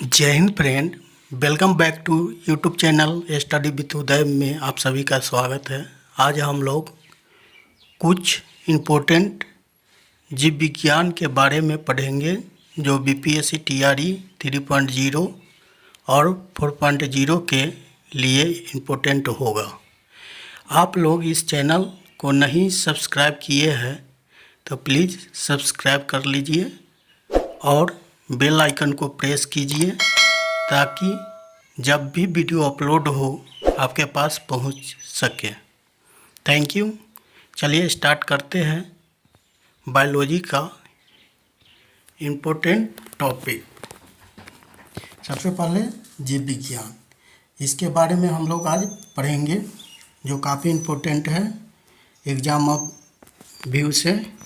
जय हिंद friend. Welcome back to YouTube channel study with Uday में आप सभी का स्वागत है। आज हम लोग कुछ इम्पोर्टेंट जीव विज्ञान के बारे में पढ़ेंगे जो बीपीएससी टीआरई 3.0 और 4.0 के लिए इम्पोर्टेंट होगा। आप लोग इस चैनल को नहीं सब्सक्राइब किए हैं तो प्लीज़ सब्सक्राइब कर लीजिए और बेल आइकन को प्रेस कीजिए ताकि जब भी वीडियो अपलोड हो आपके पास पहुंच सके। Thank you. चलिए स्टार्ट करते हैं बायोलॉजी का इम्पोर्टेंट टॉपिक। सबसे पहले जीव विज्ञान, इसके बारे में हम लोग आज पढ़ेंगे जो काफ़ी इम्पोर्टेंट है एग्जाम ऑफ व्यू से।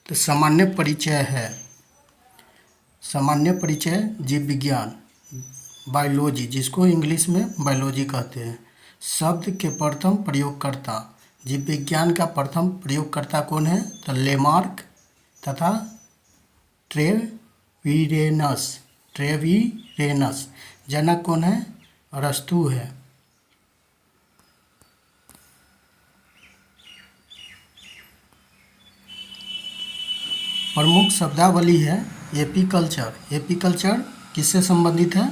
तो सामान्य परिचय है, सामान्य परिचय जीव विज्ञान बायोलॉजी, जिसको इंग्लिश में बायोलॉजी कहते हैं। शब्द के प्रथम प्रयोगकर्ता, जीव विज्ञान का प्रथम प्रयोगकर्ता कौन है? तो लेमार्क तथा ट्रेवीरेनस। जनक कौन है? अरस्तू है। प्रमुख शब्दावली है एपीकल्चर। एपीकल्चर किससे संबंधित है?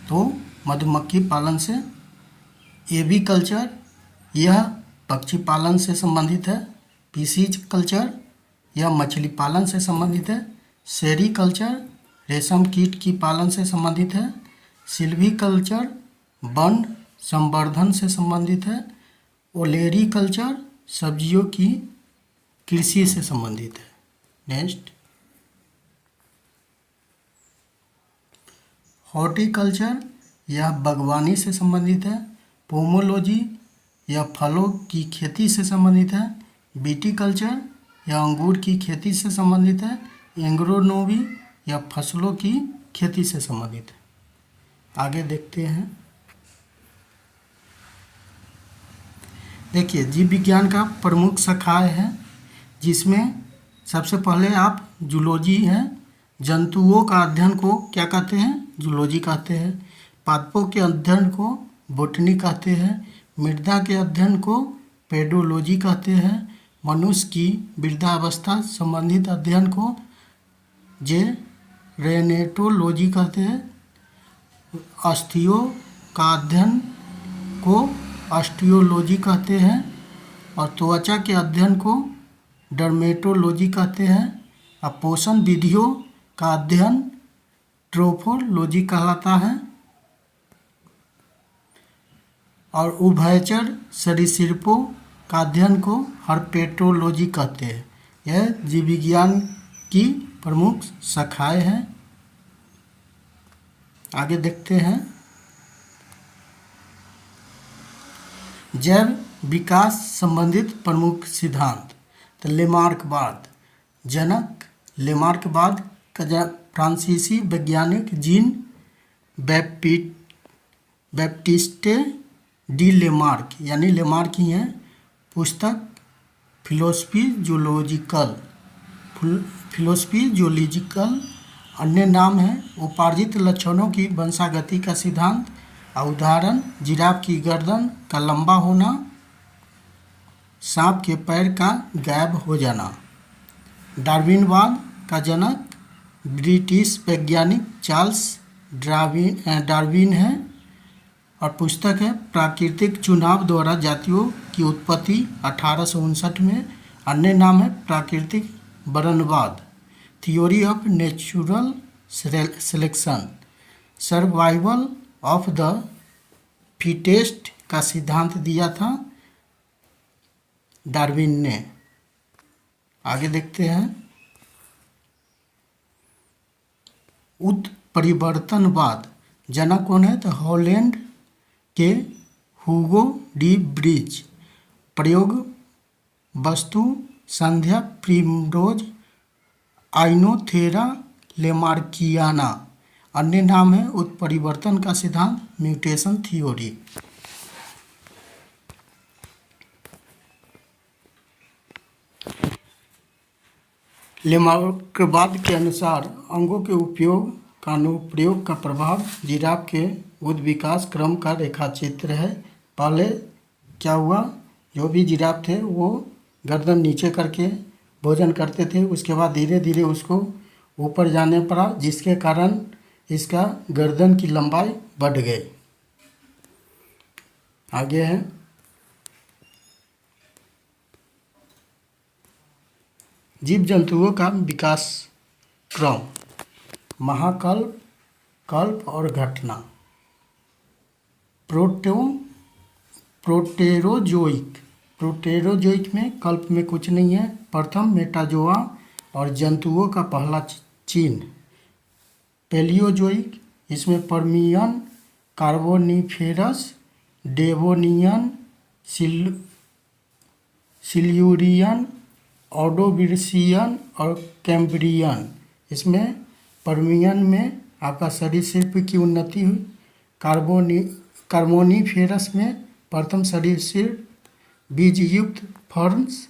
तो मधुमक्खी पालन से। एवीकल्चर यह पक्षी पालन से संबंधित है। फिशिज कल्चर यह मछली पालन से संबंधित है। सेरीकल्चर रेशम कीट की पालन से संबंधित है। सिल्वीकल्चर वन संवर्धन से संबंधित है। ओलेरीकल्चर सब्जियों की कृषि से संबंधित है। नेक्स्ट, हॉर्टिकल्चर यह बागवानी से संबंधित है। पोमोलॉजी यह फलों की खेती से संबंधित है। विटीकल्चर यह अंगूर की खेती से संबंधित है। एग्रोनोमी यह फसलों की खेती से संबंधित है। आगे देखते हैं। देखिए, जीव विज्ञान का प्रमुख शाखाएं हैं जिसमें सबसे पहले आप जूलॉजी है। जंतुओं का अध्ययन को क्या कहते हैं? जूलॉजी कहते हैं। पादपों के अध्ययन को बोटनी कहते हैं। मृदा के अध्ययन को पेडोलॉजी कहते हैं। मनुष्य की वृद्धावस्था संबंधित अध्ययन को जेरेनेटोलॉजी कहते हैं। अस्थियों का अध्ययन को ऑस्टियोलॉजी कहते हैं और त्वचा के अध्ययन को डर्मेटोलॉजी कहते हैं। अब पोषण विधियों का अध्ययन ट्रोफोलॉजी कहलाता है और उभयचर सरीसृपों का अध्ययन को हर्पेटोलॉजी कहते हैं। यह जीव विज्ञान की प्रमुख शाखाएं हैं। आगे देखते हैं। जैव विकास संबंधित प्रमुख सिद्धांत। तो लेमार्कवाद, जनक लेमार्कवाद का फ्रांसीसी वैज्ञानिक जीन बैप्टिस्टे डी लेमार्क यानी लेमार्क ही हैं। पुस्तक फिलोसफी जोलॉजिकल अन्य नाम है। उपार्जित लक्षणों की वंशागति का सिद्धांत। उदाहरण जिराफ की गर्दन का लंबा होना, सांप के पैर का गायब हो जाना। डार्विनवाद का जनक ब्रिटिश वैज्ञानिक चार्ल्स डार्विन है और पुस्तक है प्राकृतिक चुनाव द्वारा जातियों की उत्पत्ति 1859 में। अन्य नाम है प्राकृतिक वर्णवाद, theory of natural selection. Survival of the fittest का सिद्धांत दिया था डार्विन ने। आगे देखते हैं। उत्परिवर्तनवाद, जनक कौन है? तो हॉलैंड के हुगो डी ब्रिज। प्रयोग वस्तु संध्या प्रिमरोज आइनोथेरा लेमार्कियाना। अन्य नाम है उत्परिवर्तन का सिद्धांत म्यूटेशन थ्योरी। लेमार्कवाद के अनुसार अंगों के उपयोग का अनुप्रयोग का प्रभाव जिराफ के उद विकास क्रम का रेखाचित्र है। पहले क्या हुआ, जो भी जिराफ थे वो गर्दन नीचे करके भोजन करते थे, उसके बाद धीरे धीरे उसको ऊपर जाने पड़ा, जिसके कारण इसका गर्दन की लंबाई बढ़ गई। आगे है जीव जंतुओं का विकास क्रम, महाकल्प, कल्प और घटना। प्रोटेरोजोइक में कल्प में कुछ नहीं है। प्रथम मेटाजोआ और जंतुओं का पहला चिन्ह। पेलियोजोइक, इसमें Permian, Carboniferous, Devonian, Silurian, Ordovician और कैम्ब्रियन। इसमें पर्मियन में आपका सरीसृप की उन्नति हुई। कार्बोनिफेरस में प्रथम सरीसृप बीज युक्त फर्न्स।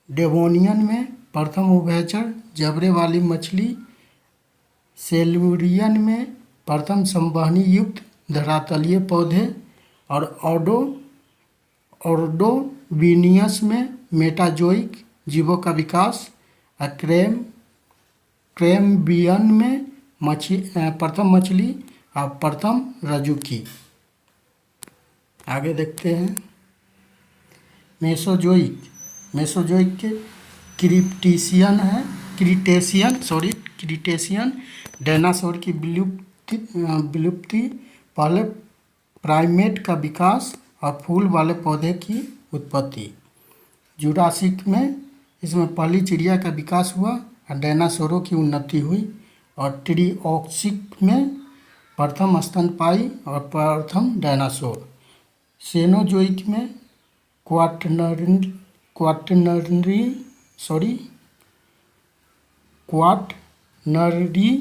डेवोनियन में प्रथम उभयचर जबड़े वाली मछली। सिल्यूरियन में प्रथम संवहनी युक्त धरातलीय पौधे। और ऑर्डोविनियस में मेटाजोइक जीवों का विकास। कैम्ब्रियन में प्रथम मछली और प्रथम रज्जुकी। आगे देखते हैं मेसोजोइक के क्रीटेशियन डायनासोर की विलुप्ति, पहले प्राइमेट का विकास और फूल वाले पौधे की उत्पत्ति। जुरासिक में इसमें पहली चिड़िया का विकास हुआ और डायनासोरों की उन्नति हुई। और ट्रिऑक्सिक में प्रथम स्तनपायी और प्रथम डायनासोर। सेनोजोइक में क्वाटर्नरी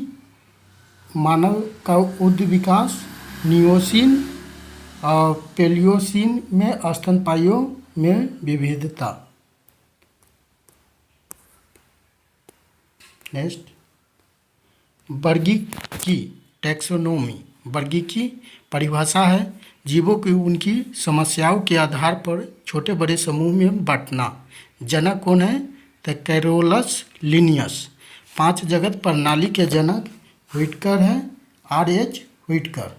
मानव का उद विकास। नियोसिन और पेलियोसिन में स्तनपायियों में विविधता। Next, वर्गीकी taxonomy. वर्गीकी परिभाषा है जीवों की उनकी समस्याओं के आधार पर छोटे बड़े समूह में बांटना। जनक कौन है, तो कैरोलस लिनियस। 5 जगत प्रणाली के जनक व्हिटकर है, R.H. व्हिटकर।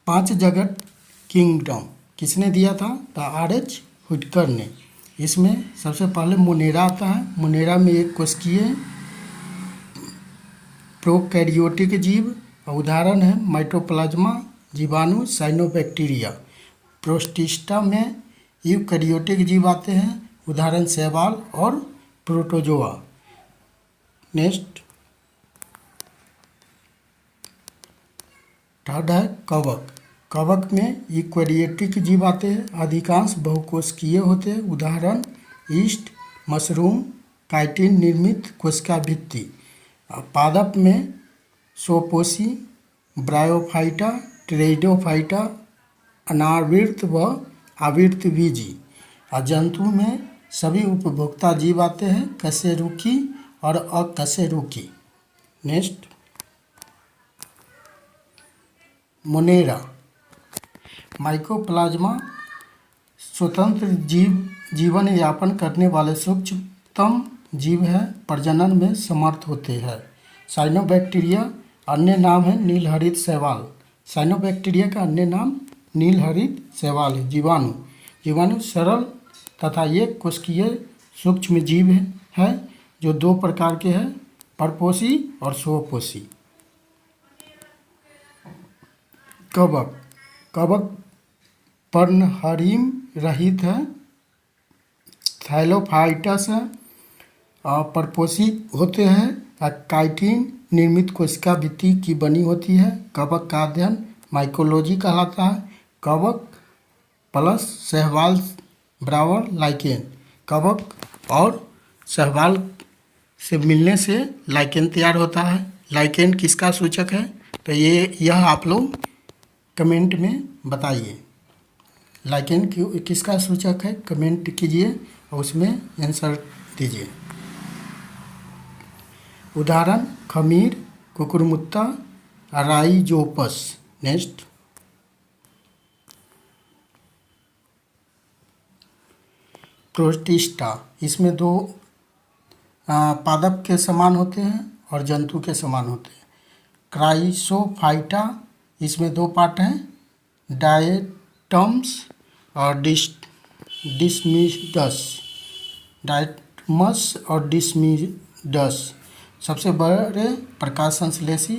5 जगत किंगडम किसने दिया था, तो R.H. व्हिटकर ने। इसमें सबसे पहले मोनेरा आता है। मोनेरा में एक कोशिकीय प्रोकैरियोटिक जीव, उदाहरण है माइटोप्लाज्मा, जीवाणु, साइनोबैक्टीरिया। प्रोटिस्टा में यूकैरियोटिक जीव आते हैं, उदाहरण शैवाल और प्रोटोजोआ। नेक्स्ट, थर्ड है कवक। कवक में यूकैरियोटिक जीव आते हैं, अधिकांश बहुकोशिकीय होते हैं, उदाहरण यीस्ट, मशरूम, काइटिन निर्मित कोशिका भित्ति। पादप में सोपोसी, ब्रायोफाइटा, टेरिडोफाइटा, अनावृत व आवृत बीजी। और जंतु में सभी उपभोक्ता जीव आते हैं, कशेरुकी और अकशेरुकी। Next, Monera. माइकोप्लाज्मा स्वतंत्र जीवन यापन करने वाले सूक्ष्मतम जीव है, प्रजनन में समर्थ होते हैं। साइनोबैक्टीरिया अन्य नाम है नीलहरित शैवाल। साइनोबैक्टीरिया का अन्य नाम नीलहरित शैवाल है। जीवाणु सरल तथा एक कोशिकीय सूक्ष्म जीव है जो 2 प्रकार के हैं, परपोषी और स्वपोषी। कवक पर्णहरिम रहित है, थैलोफाइटस है, परपोषी होते हैं, काइटिन निर्मित कोशिका भित्ति की बनी होती है। कवक का अध्ययन माइकोलॉजी कहलाता है। कवक प्लस शैवाल बराबर लाइकेन। कवक और शैवाल से मिलने से लाइकेन तैयार होता है। लाइकेन किसका सूचक है, तो यह आप लोग कमेंट में बताइए। लाइकेन किसका सूचक है, कमेंट कीजिए और उसमें आंसर दीजिए। उदाहरण खमीर, कुकुरमुत्ता, राइजोपस। Next, protista. इसमें दो पादप के समान होते हैं और जंतु के समान होते हैं। क्राइसोफाइटा, इसमें दो पार्ट हैं, डायटम्स और डिसमिडस। डायटमस और डिसमिडस सबसे बड़े प्रकाश संश्लेषी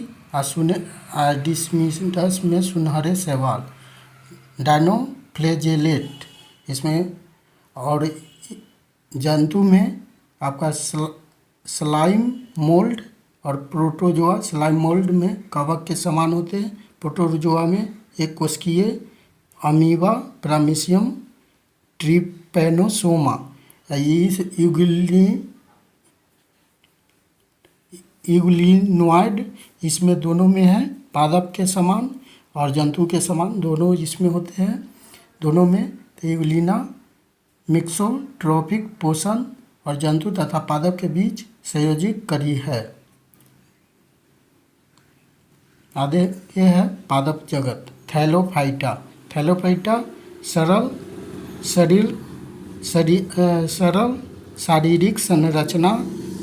डिसमिडस में सुनहरे शैवाल। डायनोफ्लैजेलेट इसमें, और जंतु में आपका स्लाइम मोल्ड और प्रोटोजोआ। स्लाइम मोल्ड में कवक के समान होते हैं, प्रोटोजोआ में एक कोशिकीय अमीबा, प्रामीशियम, ट्रिपेनोसोमा। इस यूग्लिनोइड इसमें दोनों में है, पादप के समान और जंतु के समान दोनों इसमें होते हैं, दोनों में। तो यूग्लिना मिक्सोट्रॉपिक पोषण और जंतु तथा पादप के बीच संयोजित कड़ी है। आगे ये है पादप जगत। थैलोफाइटा। थैलोफाइटा सरल शारीरिक संरचना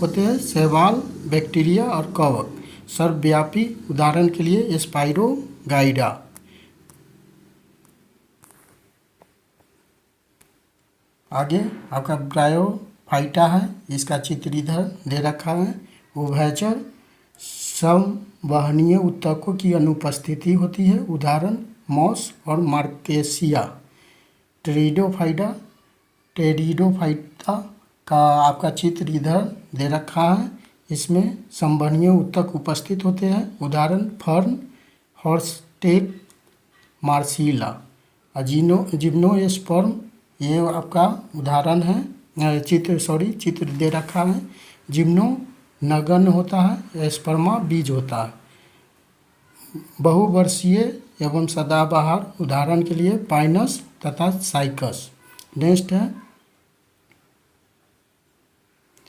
होते हैं, शैवाल, बैक्टीरिया और कवक। सर्वव्यापी, उदाहरण के लिए स्पाइरोगाइडा। आगे आपका ब्रायोफाइटा है, इसका चित्र इधर दे रखा है। उभयचर संवहनीय ऊतकों की अनुपस्थिति होती है, उदाहरण मॉस और मार्केसिया। टेरिडोफाइटा का आपका चित्र इधर दे रखा है, इसमें संवहनीय ऊतक उपस्थित होते हैं, उदाहरण फर्न, हॉर्स्टेक, मार्सिला। जिम्नोस्पर्म ये आपका उदाहरण है, चित्र दे रखा है। जिम्नो नगण्य होता है, स्पर्मा बीज होता है। बहुवर्षीय एवं सदाबहार, उदाहरण के लिए पाइनस तथा साइकस। नेक्स्ट है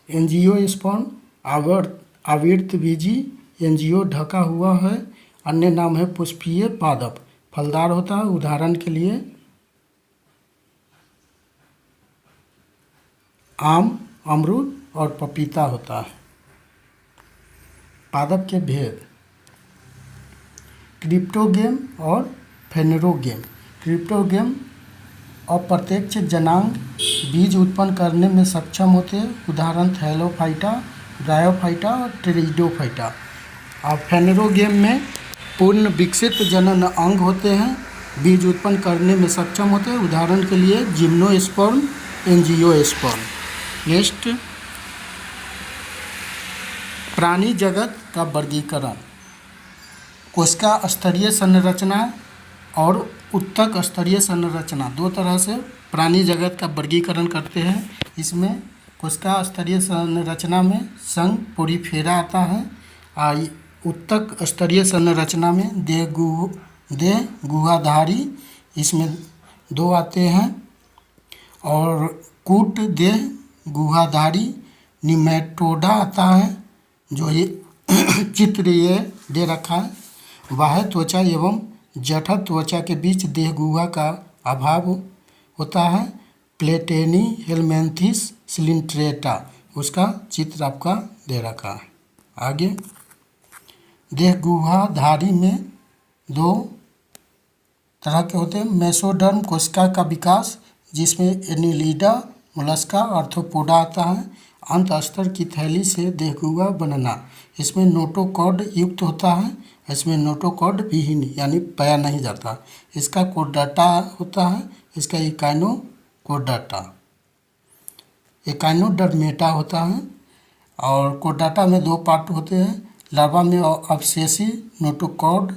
एंजियोस्पर्म, आवृतबीजी। एंजियो ढका हुआ है, अन्य नाम है पुष्पीय पादप, फलदार होता है, उदाहरण के लिए आम, अमरूद और पपीता होता है। पादप के भेद। क्रिप्टोगेम और फेनेरोगेम। क्रिप्टोगेम अप्रत्यक्ष जनांग बीज उत्पन्न करने में सक्षम होते हैं, उदाहरण थैलोफाइटा, ब्रायोफाइटा और टेरिडोफाइटा। और फेनेरोगेम में पूर्ण विकसित जनन अंग होते हैं, बीज उत्पन्न करने में सक्षम होते हैं, उदाहरण के लिए जिम्नोस्पर्म, एंजियोस्पर्म। नेक्स्ट, प्राणी जगत का वर्गीकरण। कोशिका स्तरीय संरचना और ऊतक स्तरीय संरचना, दो तरह से प्राणी जगत का वर्गीकरण करते हैं। इसमें कोशिका स्तरीय संरचना में संघ पोरीफेरा आता है, और ऊतक स्तरीय संरचना में देह गुहाधारी, इसमें दो आते हैं, और कूट देह गुहाधारी निमेटोडा आता है, जो ये चित्र ये दे रखा है। बाह्य त्वचा एवं जठर त्वचा के बीच देह गुहा का अभाव होता है, प्लेटेनी हेलमेंथिस सिलिंट्रेटा, उसका चित्र आपका दे रखा है। आगे देह गुहाधारी में दो तरह के होते हैं। मेसोडर्म कोशिका का विकास, जिसमें एनिलिडा, मोलस्का, आर्थ्रोपोडा आता है। अंत स्तर की थैली से देहगुहा बनना, इसमें नोटोकॉर्ड युक्त होता है, इसमें नोटोकॉर्ड विहीन यानी पाया नहीं जाता। इसका कोर्डाटा होता है, इसका इकाइनोकोर्डाटा। इकाइनोडर्मेटा होता है, और कोर्डाटा में दो पार्ट होते हैं। लार्वा में अवशेषी नोटोकॉर्ड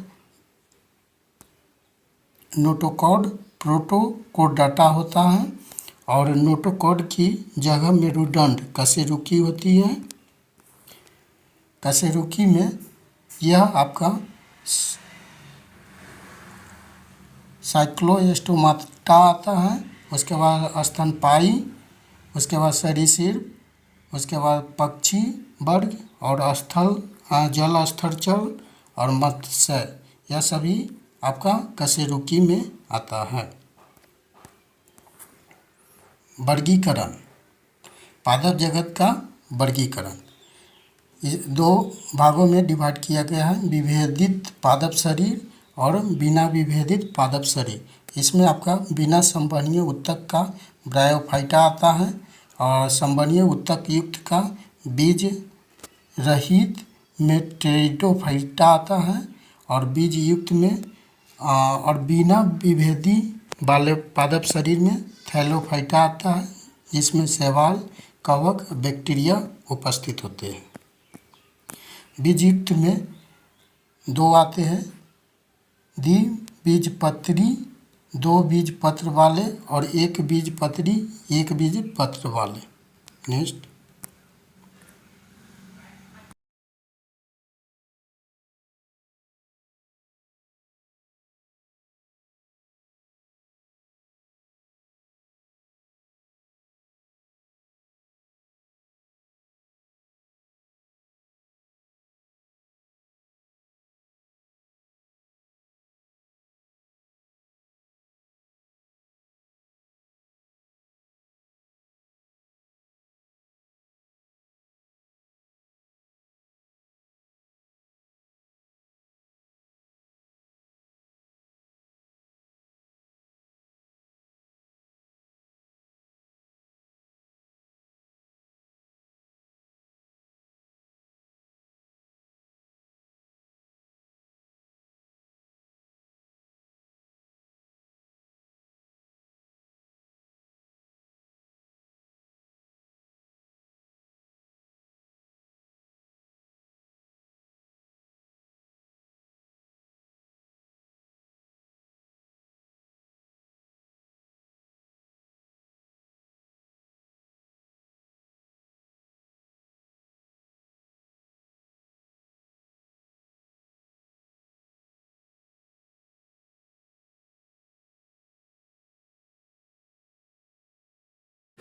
प्रोटोकोर्डाटा होता है, और नोटोकॉर्ड की जगह मेरुदंड कशेरुकी होती है। कशेरुकी में यह आपका साइक्लोस्टोमाटा आता है। उसके बाद स्तनपायी उसके बाद सरीसृप, उसके बाद पक्षी वर्ग और जल स्थलचर और मत्स्य, यह सभी आपका कशेरुकी में आता है। वर्गीकरण, पादप जगत का वर्गीकरण दो भागों में डिवाइड किया गया है, विभेदित पादप शरीर और बिना विभेदित पादप शरीर। इसमें आपका बिना संवहनीय उत्तक का ब्रायोफाइटा आता है और संवहनीय उत्तक युक्त का बीज रहित में टेरिडोफाइटा आता है और बीज युक्त में और बिना विभेदी वाले पादप शरीर में थैलोफाइटा आता है, जिसमें शैवाल, कवक, बैक्टीरिया उपस्थित होते हैं। बीजयुक्त में दो आते हैं, द्विबीजपत्री, दो बीज पत्र वाले और एक बीजपत्री, एक बीज पत्र वाले। नेक्स्ट,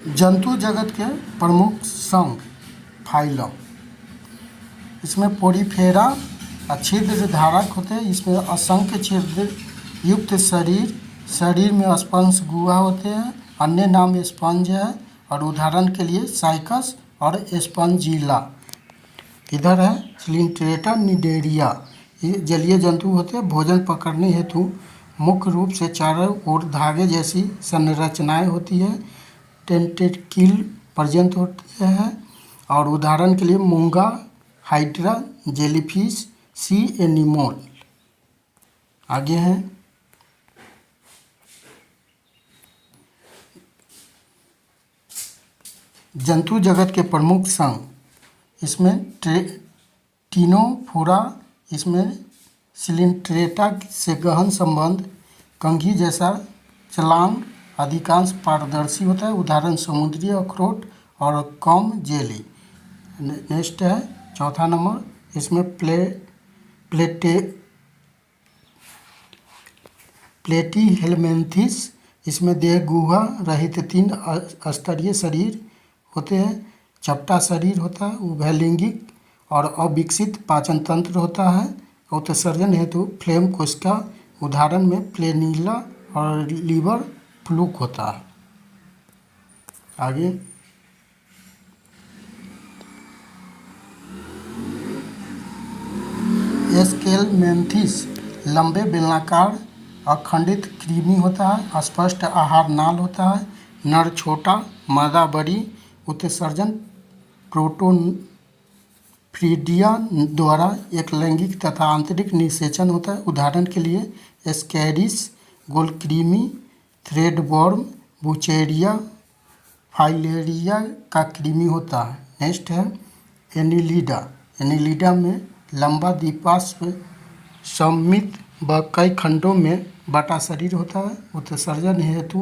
जंतु जगत के प्रमुख संघ फाइलम, इसमें पोरीफेरा छिद्र धारक होते हैं। इसमें असंख्य छिद्र युक्त शरीर में स्पंज गुहा होते हैं। अन्य नाम स्पंज है और उदाहरण के लिए साइकस और स्पंजिला। इधर है सिलिंट्रेटा निडेरिया, ये जलीय जंतु होते हैं। भोजन पकड़ने हेतु मुख्य रूप से चारों ओर धागे जैसी संरचनाएं होती है, टेंटेकिल पर्यंत होते हैं। और उदाहरण के लिए मूंगा, हाइड्रा, जेलीफिश, सी एनिमोल। आगे हैं जंतु जगत के प्रमुख संघ, इसमें टिनोफोरा, इसमें सिलिंट्रेटा से गहन संबंध, कंघी जैसा छलांग, अधिकांश पारदर्शी होता है। उदाहरण समुद्री अखरोट और कम जेली। नेक्स्ट है चौथा नंबर, इसमें प्लेटीहेलमिन्थेस, इसमें देह गुहा रहित 3 स्तरीय शरीर होते हैं। चपटा शरीर होता है, उभयलिंगिक और अविकसित पाचन तंत्र होता है। उत्सर्जन हेतु फ्लेम कोशिका, उदाहरण में प्लेनिला और लीवर फ्लूक होता है। आगे एस्केलमेंथिस, लंबे बेलनाकार अखंडित कृमि होता है। स्पष्ट आहार नाल होता है। नर छोटा, मादा बड़ी। उत्सर्जन प्रोटोफ्रीडिया द्वारा एक लैंगिक तथा आंतरिक निषेचन होता है। उदाहरण के लिए एस्कैरिस, गोलकृमि, थ्रेडवर्म, बुचेरिया, फाइलेरिया का कृमि होता है। नेक्स्ट है एनिलिडा। एनिलिडा में लंबा द्विपार्श्व सममित व कई खंडों में बटा शरीर होता है। उत्सर्जन हेतु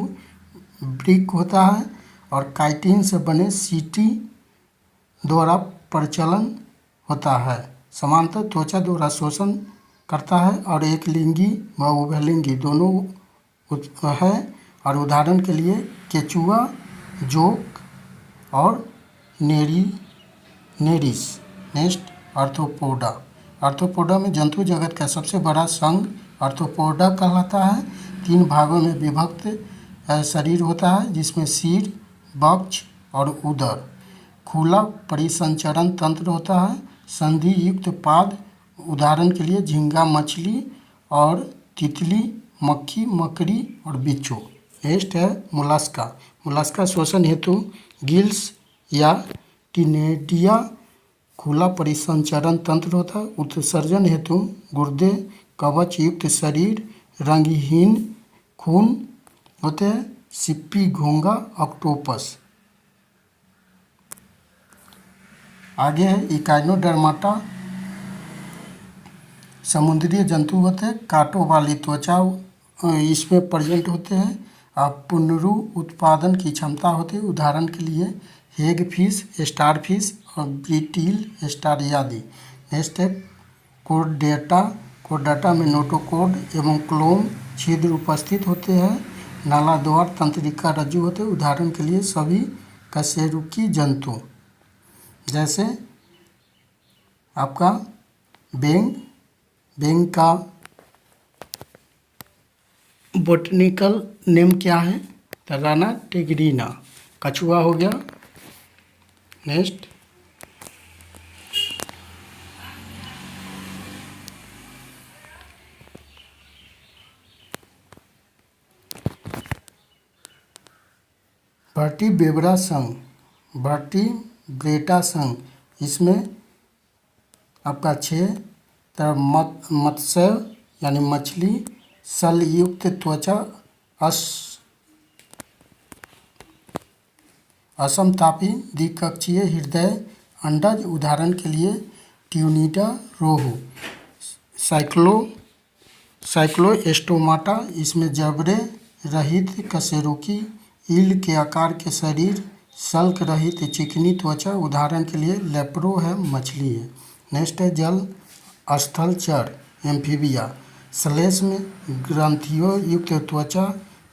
ब्रिक होता है और काइटिन से बने सीटी द्वारा प्रचलन होता है। समांतर त्वचा द्वारा शोषण करता है और एक लिंगी व उभयलिंगी दोनों है। और उदाहरण के लिए केचुआ, जोक, और नेरिस। Next arthropoda. आर्थ्रोपोडा में जंतु जगत का सबसे बड़ा संघ आर्थ्रोपोडा कहलाता है। 3 भागों में विभक्त शरीर होता है, जिसमें सिर, वक्ष और उदर। खुला परिसंचरण तंत्र होता है। संधि युक्त पाद, उदाहरण के लिए झींगा मछली और तितली, मक्खी, मकड़ी और बिच्छू। नेक्स्ट है मोलस्का। मोलस्का श्वसन हेतु गिल्स या टिनेडिया खुला परिसंचरण तंत्र होता है। उत्सर्जन हेतु गुर्दे, कवच युक्त शरीर, रंगहीन खून होते हैं। सिप्पी घोंगा ऑक्टोपस। आगे है इकाइनोडर्माटा। समुद्री जंतु होते हैं, कांटों वाली त्वचा इसमें प्रेजेंट होते हैं। पुनरुत्पादन की क्षमता होती है, उदाहरण के लिए हेग फिश, स्टार फिश और ब्रिटिल स्टार आदि। नेक्स्ट है कोर्डेटा। कोर्डेटा में नोटोकोड एवं क्लोम छिद्र उपस्थित होते हैं। नालाद्वार तंत्रिका रज्जु होते हैं, उदाहरण के लिए सभी कशेरुकी जंतु, जैसे आपका बेंग का बोटनिकल नेम क्या है? तराना टिग्रीना। कछुआ हो गया। नेक्स्ट वर्टिब्रेटा संघ। वर्टिब्रेटा संघ इसमें आपका 6 मत्स्य यानी मछली, सलयुक्त त्वचा, असमतापी द्विकक्षीय हृदय, अंडज, उदाहरण के लिए ट्यूनिडा रोहू। साइक्लोस्टोमाटा इसमें जबड़े रहित कशेरुकी, ईल के आकार के शरीर, सल्क रहित चिकनी त्वचा, उदाहरण के लिए लेप्रो है, मछली है। नेक्स्ट है जल स्थलचर एम्फीबिया। श्लेष में ग्रंथियों युक्त त्वचा,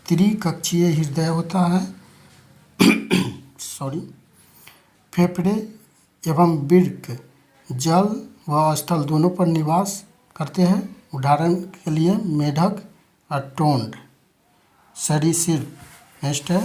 त्रिकक्षीय हृदय होता है। फेफड़े एवं वृक्क जल व स्थल दोनों पर निवास करते हैं, उदाहरण के लिए मेढक और टोंड। सरीसृप। नेक्स्ट है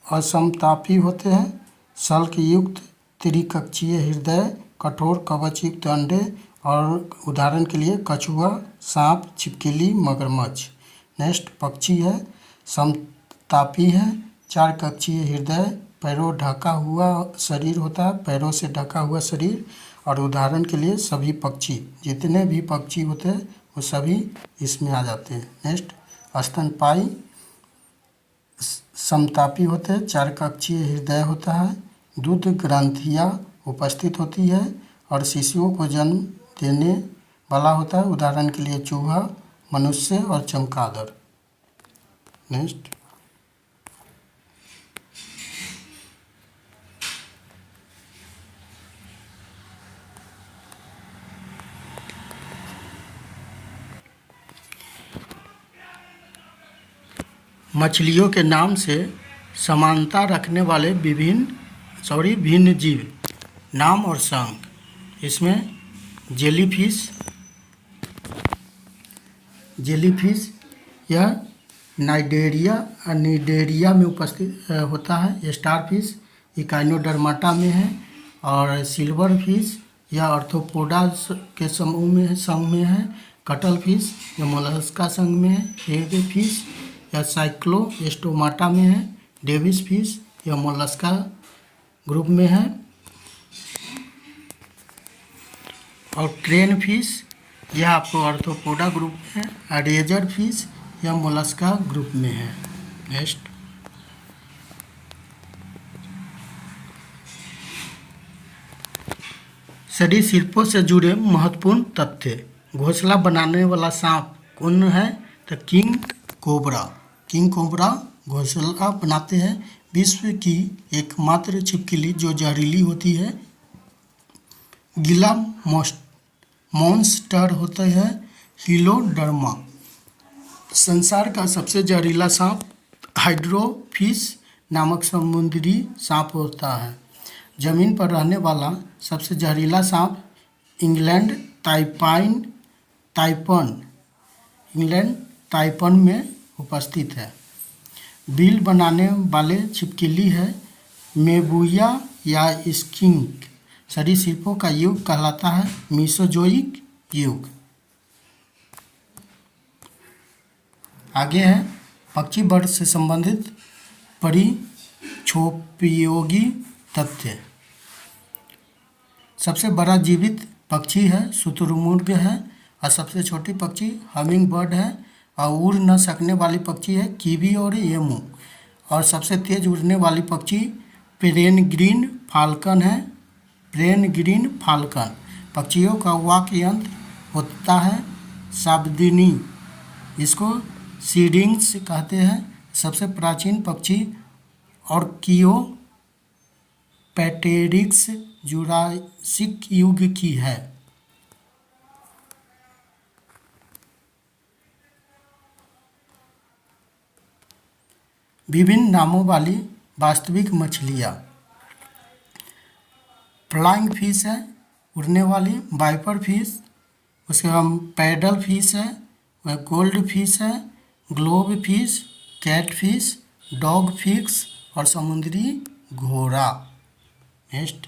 असमतापी होते हैं, सल्क युक्त त्रिकक्षीय हृदय, कठोर कवच युक्त अंडे और उदाहरण के लिए कछुआ, सांप, छिपकली, मगरमच्छ। नेक्स्ट पक्षी है, समतापी है, 4 कक्षीय हृदय, पैरों ढका हुआ शरीर होता है, पैरों से ढका हुआ शरीर और उदाहरण के लिए सभी पक्षी, जितने भी पक्षी होते हैं वो सभी इसमें आ जाते हैं। नेक्स्ट स्तनपायी समतापी होते हैं, 4 कक्षीय हृदय होता है, दूध ग्रंथियाँ उपस्थित होती है और शिशुओं को जन्म देने वाला होता है, उदाहरण के लिए चूहा, मनुष्य और चमगादड़। नेक्स्ट मछलियों के नाम से समानता रखने वाले भिन्न जीव नाम और संघ। इसमें जेलीफिश यह निडेरिया में उपस्थित होता है। स्टारफिश इकाइनोडर्माटा में है और सिल्वर फिश यह आर्थ्रोपोडा के संघ में है। कटल फिश यह मोलस्का संघ में है। हेग फिश यह साइक्लोस्टोमाटा में है। डेविस फिश यह मोलस्का ग्रुप में है और क्रेन फिश यह आपको आर्थ्रोपोडा ग्रुप में है। रेजर फिश यह मोलस्का ग्रुप में है। नेक्स्ट सरीसृपों से जुड़े महत्वपूर्ण तथ्य। घोंसला बनाने वाला सांप कौन है? तो किंग कोबरा घोंसला बनाते हैं। विश्व की एकमात्र छिपकली जो जहरीली होती है गीला मॉन्स्टर होता है हीलोडर्मा। संसार का सबसे जहरीला सांप हाइड्रोफिश नामक समुद्री सांप होता है। जमीन पर रहने वाला सबसे जहरीला सांप इंग्लैंड ताइपन में उपस्थित है। बिल बनाने वाले छिपकली है मेबुया या स्किंक। सरीसृपों का युग कहलाता है मीसोजोइक युग। आगे है पक्षी वर्ग से संबंधित परिक्षोपयोगी तथ्य। सबसे बड़ा जीवित पक्षी है शुतुरमुर्ग है, और सबसे छोटी पक्षी हमिंग बर्ड है, और उड़ न सकने वाली पक्षी है कीवी और एमू, और सबसे तेज उड़ने वाली पक्षी पेरेग्रीन फाल्कन है। पक्षियों का वाक्य यंत्र होता है शाब्दिनी, इसको सीडिंग्स कहते हैं। सबसे प्राचीन पक्षी ऑर्कियोपेटेरिक्स जुरासिक युग की है। विभिन्न नामों वाली वास्तविक मछलियाँ। फ्लाइंग फिश है उड़ने वाली, वाइपर फिश, उसके बाद पैडल फिश है, वह गोल्ड फिश है, globe fish, cat fish, dog fish और समुद्री घोड़ा। नेक्स्ट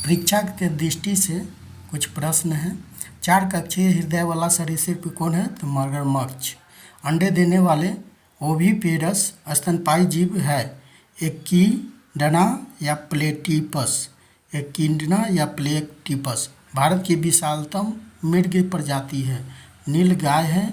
परीक्षा के दृष्टि से कुछ प्रश्न हैं। 4 कक्षीय हृदय वाला सरीसृप कौन है? तो मगरमच्छ। अंडे देने वाले ओविपेरस स्तनपायी जीव है एकिडना या प्लेटिपस। भारत की विशालतम मृग प्रजाति है नील गाय है,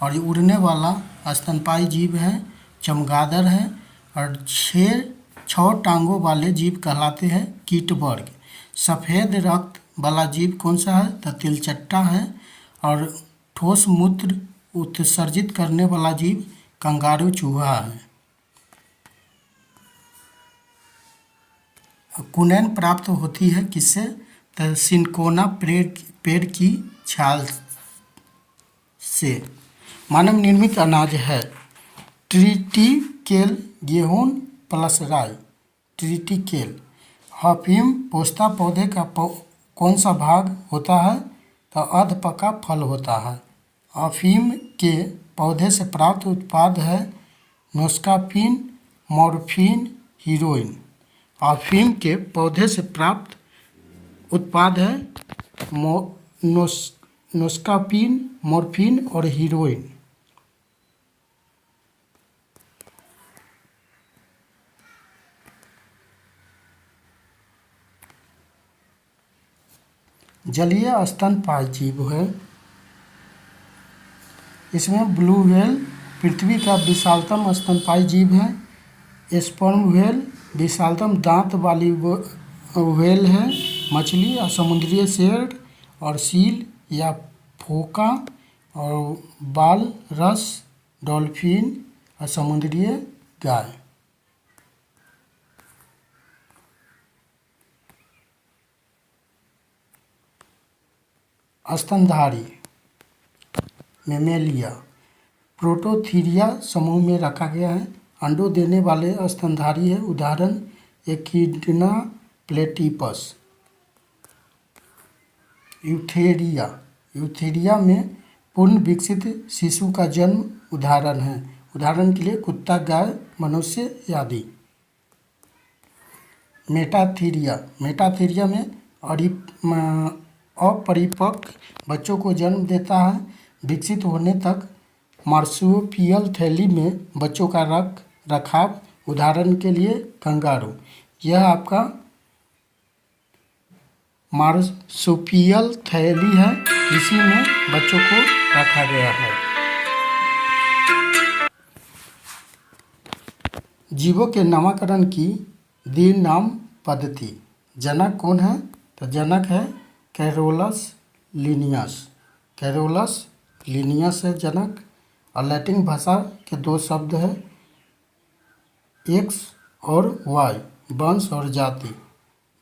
और उड़ने वाला स्तनपायी जीव है चमगादड़ है, और 6 टांगों वाले जीव कहलाते हैं कीट वर्ग। सफ़ेद रक्त वाला जीव कौन सा है? तो तिलचट्टा है, और ठोस मूत्र उत्सर्जित करने वाला जीव कंगारू चूहा है। कुनैन प्राप्त होती है किससे? तो सिनकोना पेड़ की छाल से। मानव निर्मित अनाज है ट्रिटिकेल गेहूं प्लस राई। ट्रिटिकेल। अफीम पोस्ता पौधे का कौन सा भाग होता है? तो अर्ध पका फल होता है। अफीम के पौधे से प्राप्त उत्पाद है नोस्काफिन, मॉर्फिन, हीरोइन। अफीम के पौधे से प्राप्त उत्पाद है नोस्काफिन, मॉर्फिन और हीरोइन। जलीय स्तनपायी जीव है, इसमें ब्लू व्हेल पृथ्वी का विशालतम स्तनपायी जीव है। स्पर्म व्हेल विशालतम दांत वाली व्हेल है। मछली और समुद्री शेर और सील या फोका और वालरस, डॉल्फिन और समुद्री गाय। स्तनधारी मेमेलिया प्रोटोथीरिया समूह में रखा गया है। अंडों देने वाले स्तनधारी है, उदाहरण एकिडना प्लेटिपस। यूथेरिया में पूर्ण विकसित शिशु का जन्म उदाहरण है, उदाहरण के लिए कुत्ता, गाय, मनुष्य आदि। मेटाथीरिया में अपरिपक्व बच्चों को जन्म देता है। विकसित होने तक मार्सुपियल थैली में बच्चों का रख रखाव, उदाहरण के लिए कंगारू। यह आपका मार्सुपियल थैली है, इसी में बच्चों को रखा गया है। जीवों के नामकरण की द्विनाम पद्धति। जनक कौन है? तो जनक है कैरोलस लिनियस है जनक। और लैटिन भाषा के 2 शब्द है एक्स और वाई, वंश और जाति।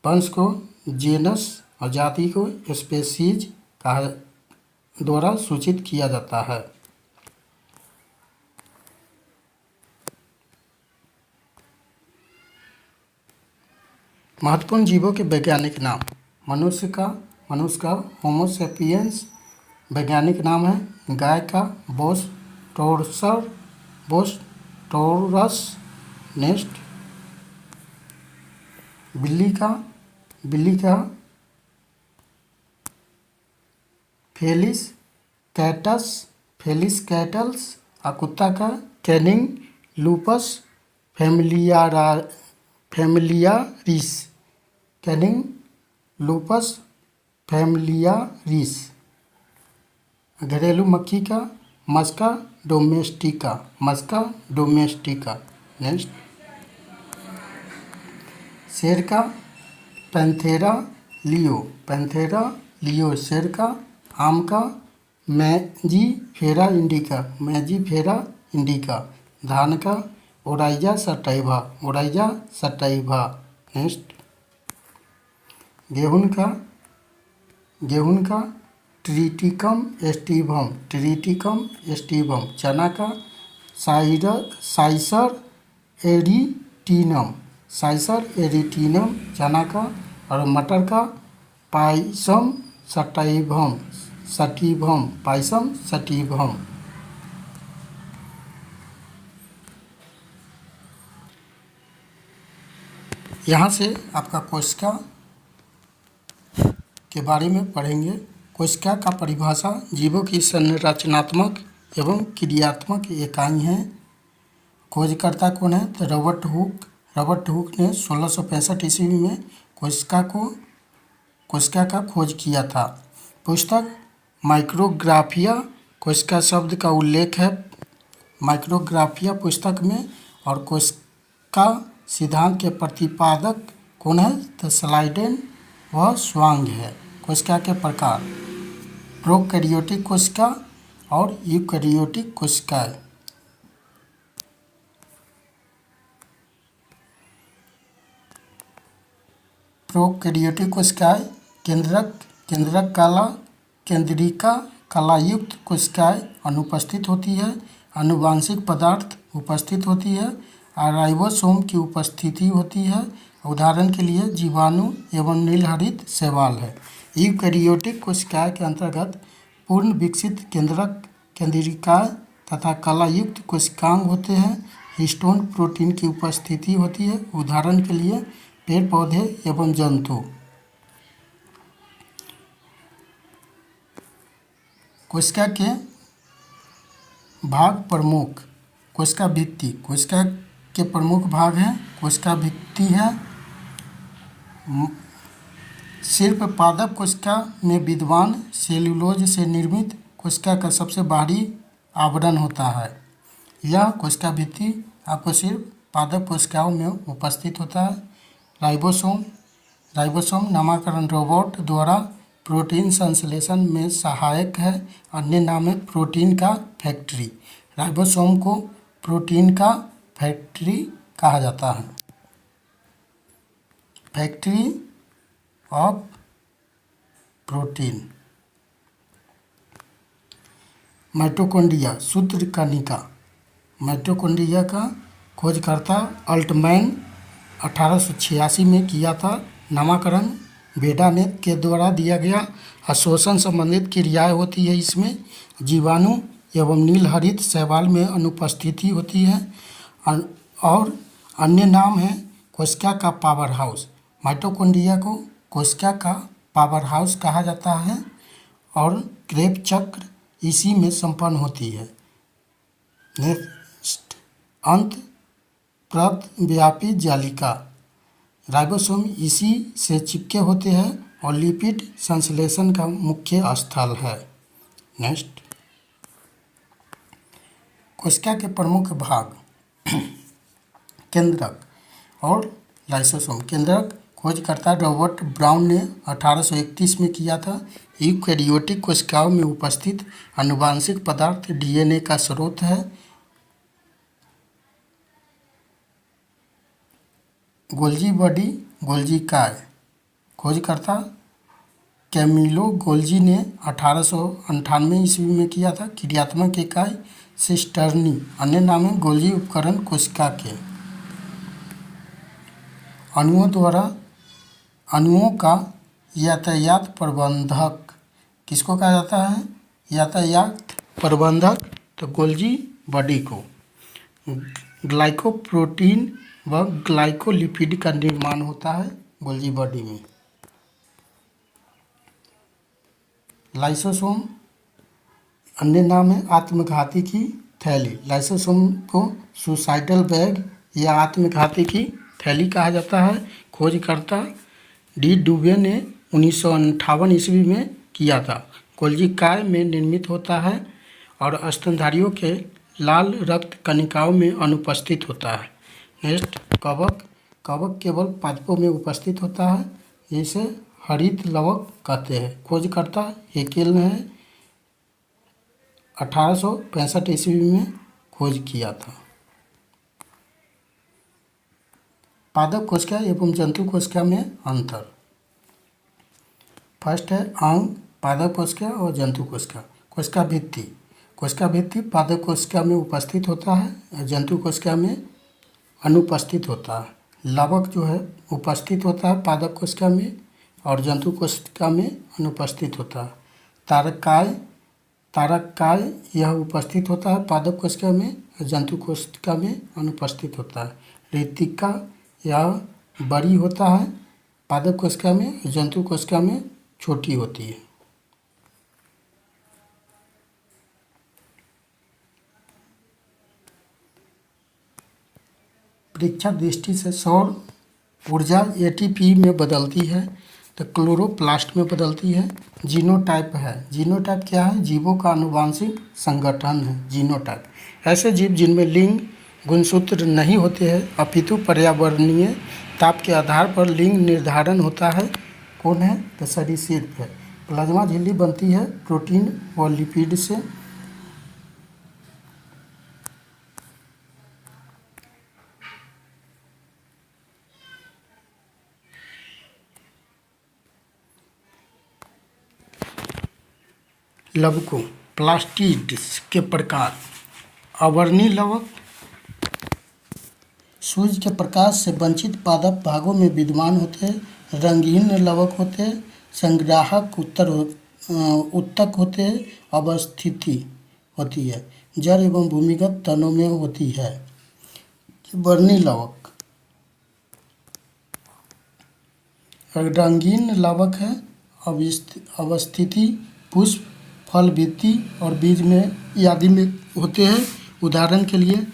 वंश को जेनस और जाति को स्पेसीज कहा द्वारा सूचित किया जाता है। महत्वपूर्ण जीवों के वैज्ञानिक नाम। मनुष्य का होमो सेपियंस वैज्ञानिक नाम है। गाय का बोस टोरस नेस्ट। बिल्ली का फेलिस कैटल्स और कुत्ता का कैनिंग लूपस फैमिलियारिस। कैनिंग लूपस फैमिलियारिस। घरेलू मक्खी का मस्का डोमेस्टिका। नेक्स्ट। शेर का पैंथेरा लियो शेर का। आम का मैजीफेरा इंडिका। धान का ओराइजा सटाइवा। नेक्स्ट। गेहूं का ट्रिटिकम एस्टिवम। चना का साइसर एरिटीनम चना का। और मटर का पाइसम सटिवम। यहाँ से आपका कोशिका के बारे में पढ़ेंगे। कोशिका का परिभाषा जीवों की संरचनात्मक एवं क्रियात्मक इकाई है। खोजकर्ता कौन है? तो रॉबर्ट हुक ने 1665 ईस्वी में कोशिका का खोज किया था। पुस्तक माइक्रोग्राफिया कोशिका शब्द का उल्लेख है माइक्रोग्राफिया पुस्तक में। और कोशिका सिद्धांत के प्रतिपादक कौन है? तो स्लाइडेन व स्वांग है। कोशिका के प्रकार प्रोकैरियोटिक कोशिका और यूकैरियोटिक कोशिकाएं। प्रोकैरियोटिक कोशिकाएं केंद्रिका कलायुक्त कोशिकाएं अनुपस्थित होती है। आनुवांशिक पदार्थ उपस्थित होती है। राइबोसोम की उपस्थिति होती है। उदाहरण के लिए जीवाणु एवं नीलहरित शैवाल है। यूकैरियोटिक कोशिकाएं के अंतर्गत पूर्ण विकसित केंद्रिकाएं तथा कलायुक्त कोशिकांग होते हैं। हिस्टोन प्रोटीन की उपस्थिति होती है। उदाहरण के लिए पेड़ पौधे एवं जंतु। कोशिका के भाग प्रमुख। कोशिका भित्ति कोशिका के प्रमुख भाग हैं। कोशिका भित्ति है शिल्प पादप कोशिका में विद्यमान सेल्यूलोज से निर्मित कोशिका का सबसे बाहरी आवरण होता है। यह कोशिका भित्ति आपको सिर्फ पादप कोशिकाओं में उपस्थित होता है। राइबोसोम नामकरण रोबोट द्वारा प्रोटीन संश्लेषण में सहायक है। अन्य नाम है प्रोटीन का फैक्ट्री। राइबोसोम को प्रोटीन का फैक्ट्री कहा जाता है। Factory of protein. माइटोकॉन्ड्रिया सूत्रकणिका। माइटोकॉन्ड्रिया का खोजकर्ता अल्टमैन 1886 में किया था। नामकरण बेडानेत के द्वारा दिया गया। अश्वसन संबंधित क्रियाएं होती है इसमें। जीवाणु एवं नीलहरित शैवाल में अनुपस्थिति होती है। और अन्य नाम है कोशिका का पावर हाउस। माइटोकॉन्ड्रिया को कोशिका का पावर हाउस कहा जाता है। और क्रेब चक्र इसी में संपन्न होती है। नेक्स्ट। अंत प्रव्यापी जालिका। राइबोसोम इसी से चिपके होते हैं और लिपिड संश्लेषण का मुख्य स्थल है। नेक्स्ट। कोशिका के प्रमुख भाग केंद्रक और लाइसोसोम। केंद्रक खोजकर्ता रॉबर्ट ब्राउन ने 1831 में किया था। यूकैरियोटिक कोशिकाओं में उपस्थित आनुवांशिक पदार्थ डीएनए का स्रोत है। गोल्जी बॉडी गोल्जी काय। खोजकर्ता कैमिलो गोल्जी ने 1898 ईस्वी में किया था। क्रियात्मक इकाई सिस्टर्नी, अन्य नाम है गोल्जी उपकरण कोशिका के। अणुओं का यातायात प्रबंधक किसको कहा जाता है? यातायात प्रबंधक तो गोल्जी बॉडी को। ग्लाइकोप्रोटीन व ग्लाइकोलिपिड का निर्माण होता है गोल्जी बॉडी में। लाइसोसोम, अन्य नाम है आत्मघाती की थैली। लाइसोसोम को सुसाइडल बैग या आत्मघाती की थैली कहा जाता है। खोजकर्ता डी डुबे ने 1958 ईस्वी में किया था। गोल्जी काय में निर्मित होता है और स्तनधारियों के लाल रक्त कणिकाओं में अनुपस्थित होता है। नेक्स्ट, कवक केवल पादपों में उपस्थित होता है, जिसे हरित लवक कहते हैं। खोजकर्ता हेकेल ने 1865 ईस्वी में खोज किया था। पादप कोशिका एवं जंतु कोशिका में अंतर। फर्स्ट है अंग, पादप कोशिका और जंतु कोशिका। कोशिका भित्ति पादप कोशिका में उपस्थित होता है, जंतु कोशिका में अनुपस्थित होता है। लवक जो है उपस्थित होता है पादप कोशिका में और जंतु कोशिका में अनुपस्थित होता है। तारकाय यह उपस्थित होता है पादप कोशिका में और जंतु कोशिका में अनुपस्थित होता है। रेतिका यह बड़ी होता है पादप कोशिका में और जंतु कोशिका में छोटी होती है। परीक्षा दृष्टि से सौर ऊर्जा एटीपी में बदलती है तो क्लोरोप्लास्ट में बदलती है। जीनोटाइप है, जीनोटाइप क्या है? जीवों का आनुवंशिक संगठन है जीनोटाइप। ऐसे जीव जिनमें लिंग गुणसूत्र नहीं होते हैं अपितु पर्यावरणीय ताप के आधार पर लिंग निर्धारण होता है। कौन है? तो सरीसृप है। प्लाज्मा झिल्ली बनती है प्रोटीन व लिपिड से। लवकों, प्लास्टिड्स के प्रकार। अवर्णी लवक सूर्य के प्रकाश से वंचित पादप भागों में विद्यमान होते हैं। रंगीन लवक होते हैं। संग्राहक उत्तक होते हैं। अवस्थिति होती है। जड़ एवं भूमिगत तनों में होती है। वर्णी लवक रंगीन लवक है। अवस्थिति पुष्प, फल, भित्ति और बीज में आदि में होते हैं। उदाहरण के लिए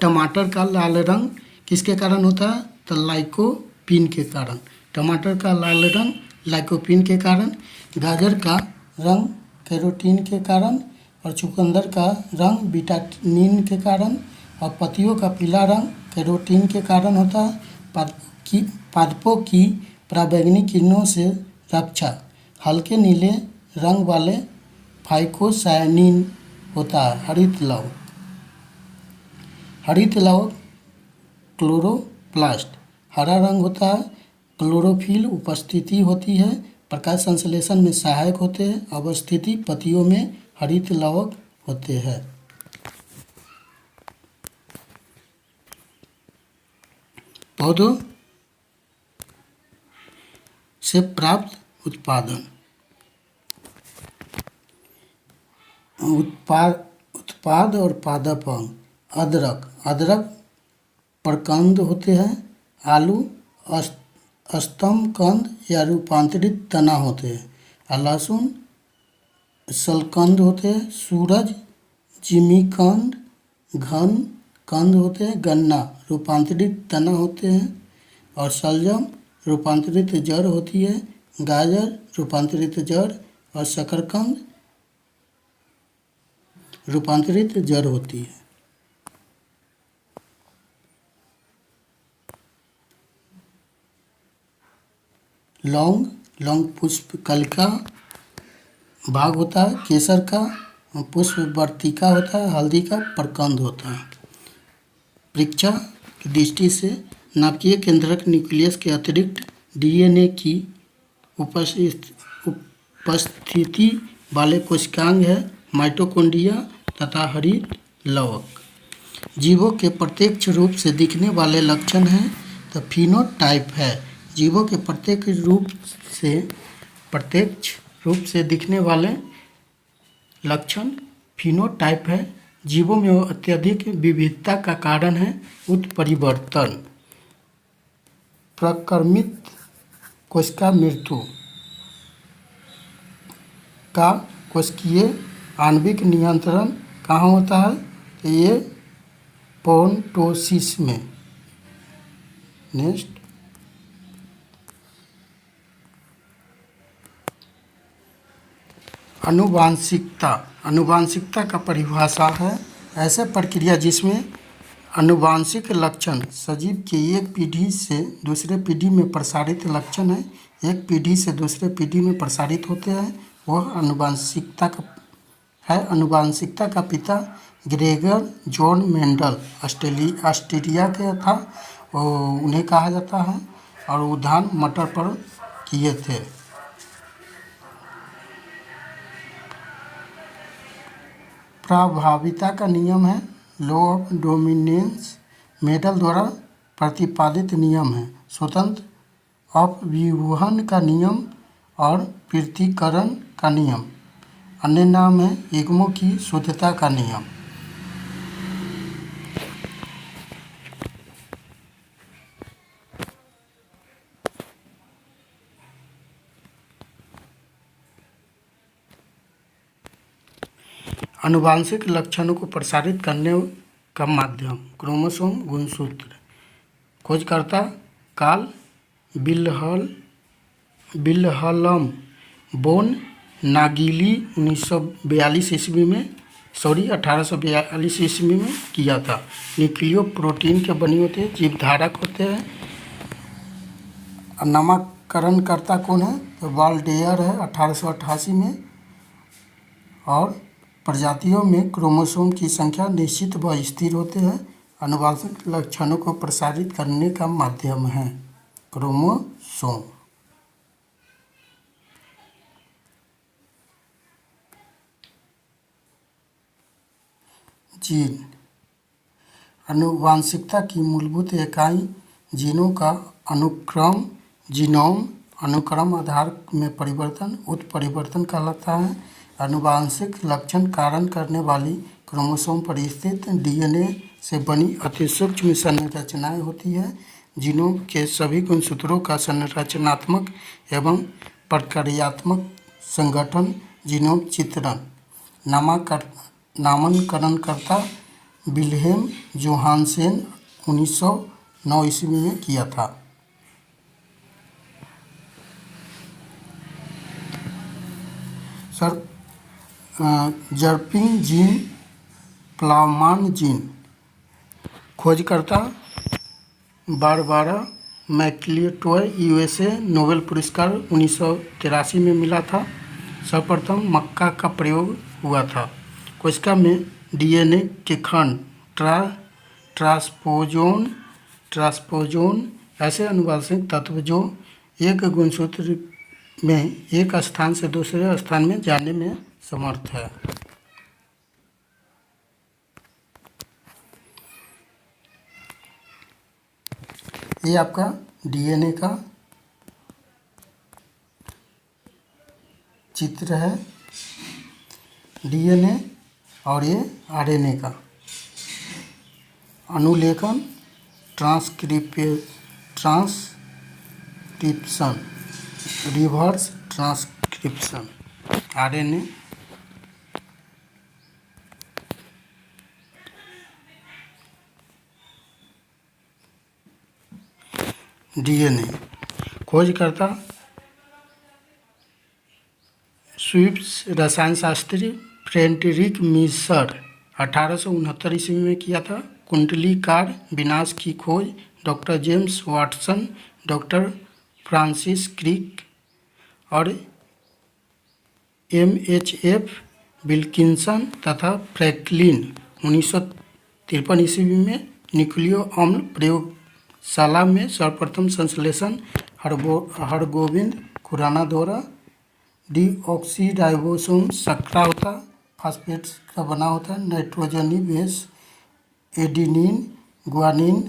टमाटर का लाल रंग किसके कारण होता है? तो लाइकोपीन के कारण। टमाटर का लाल रंग लाइकोपीन के कारण। गाजर का रंग कैरोटीन के कारण और चुकंदर का रंग विटामिन के कारण। और पत्तियों का पीला रंग कैरोटीन के कारण होता है। पादपों की पराबैंगनी किरणों से रक्षा हल्के नीले रंग वाले फाइकोसायनिन होता है। हरित लवक क्लोरोप्लास्ट, हरा रंग होता है। क्लोरोफिल उपस्थिति होती है। प्रकाश संश्लेषण में सहायक होते हैं। अवस्थिति पत्तियों में हरित लवक होते हैं। पौधों से प्राप्त उत्पाद और पादप अंग। अदरक प्रकंद होते हैं। आलू स्तंभ कंद या रूपांतरित तना होते हैं। लहसुन शलकंद होते हैं। सूरज जिमीकंद घन कंद होते हैं। गन्ना रूपांतरित तना होते हैं। और शलजम रूपांतरित जड़ होती है। गाजर रूपांतरित जड़ और शकरकंद रूपांतरित जड़ होती है। लौंग पुष्प कलिका भाग होता है। केसर का पुष्प वर्तिका होता है। हल्दी का प्रकंद होता है। परीक्षा की दृष्टि से नाभिकीय केंद्रक न्यूक्लियस के अतिरिक्त डीएनए की उपस्थिति वाले कोशिकांग है माइटोकॉन्ड्रिया तथा हरित लवक। जीवों के प्रत्यक्ष रूप से दिखने वाले लक्षण हैं तो फिनोटाइप है। जीवों के प्रत्यक्ष रूप से दिखने वाले लक्षण फिनोटाइप है। जीवों में अत्यधिक विविधता का कारण है उत्परिवर्तन। प्रक्रमित कोशिका मृत्यु का कोशिकीय आणविक नियंत्रण कहाँ होता है? तो ये पोन्टोसिस में। नेक्स्ट, आनुवांशिकता। आनुवांशिकता का परिभाषा है ऐसे प्रक्रिया जिसमें आनुवांशिक लक्षण सजीव के एक पीढ़ी से दूसरे पीढ़ी में प्रसारित लक्षण है, एक पीढ़ी से दूसरे पीढ़ी में प्रसारित होते हैं, वह आनुवांशिकता का है। आनुवांशिकता का पिता ग्रेगर जॉन मेंडल ऑस्ट्रेलिया के था, उन्हें कहा जाता है, और उद्यान मटर पर किए थे। प्रभाविता का नियम है लॉ ऑफ डोमिनेंस, मेंडल द्वारा प्रतिपादित नियम है। स्वतंत्र अपव्यूहन का नियम और पृथक्करण का नियम। अन्य नाम है युग्मों की शुद्धता का नियम। आनुवांशिक लक्षणों को प्रसारित करने का माध्यम क्रोमोसोम गुणसूत्र। खोजकर्ता कार्ल विल्हल्म बोन नागिली 1842 ईस्वी में किया था। न्यूक्लियो प्रोटीन के बने होते हैं, जीवधारक होते हैं। नामकरणकर्ता कौन है? तो वाल्डेयर है 1888 में। और प्रजातियों में क्रोमोसोम की संख्या निश्चित व स्थिर होते हैं। आनुवांशिक लक्षणों को प्रसारित करने का माध्यम है क्रोमोसोम। जीन। आनुवांशिकता की मूलभूत इकाई जीनों का अनुक्रम, जीनोम। अनुक्रम आधार में परिवर्तन उत्परिवर्तन कहलाता है। आनुवांशिक लक्षण कारण करने वाली क्रोमोसोम पर स्थित डीएनए से बनी अति सूक्ष्म संरचनाएं होती है। जीनों के सभी गुणसूत्रों का संरचनात्मक एवं प्रक्रियात्मक संगठन जीनोम चित्रण नामकरणकर्ता विल्हेम जोहानसेन 1909 ईस्वी में किया था। सर जर्पिंग जीन, प्लामान जीन। खोजकर्ता बारबारा मैक्लियोटॉय, यूएसए। नोबेल पुरस्कार 1983 में मिला था। सर्वप्रथम मक्का का प्रयोग हुआ था। कोशिका में डीएनए के खंड ट्रांसपोजोन ऐसे आनुवांशिक तत्व जो एक गुणसूत्र में एक स्थान से दूसरे स्थान में जाने में समर्थ है। ये आपका डीएनए का चित्र है, डीएनए, और ये आरएनए का अनुलेखन, transcription, reverse transcription. RNA, DNA. खोजकर्ता स्विस रसायन शास्त्री फ्रेडरिक मिशर 1869 ईस्वी में किया था। कुंडलीकार विनाश की खोज doctor James Watson, doctor Francis Crick और MHF विल्किंसन तथा फ्रैंकलिन 1953 ईस्वी में न्यूक्लियो अम्ल प्रयोगशाला में सर्वप्रथम संश्लेषण हरगोविंद खुराना द्वारा। डीऑक्सीराइबोसोम शर्करा होता है, फास्फेट का बना होता है। नाइट्रोजनी बेस एडिनिन, ग्वानिन,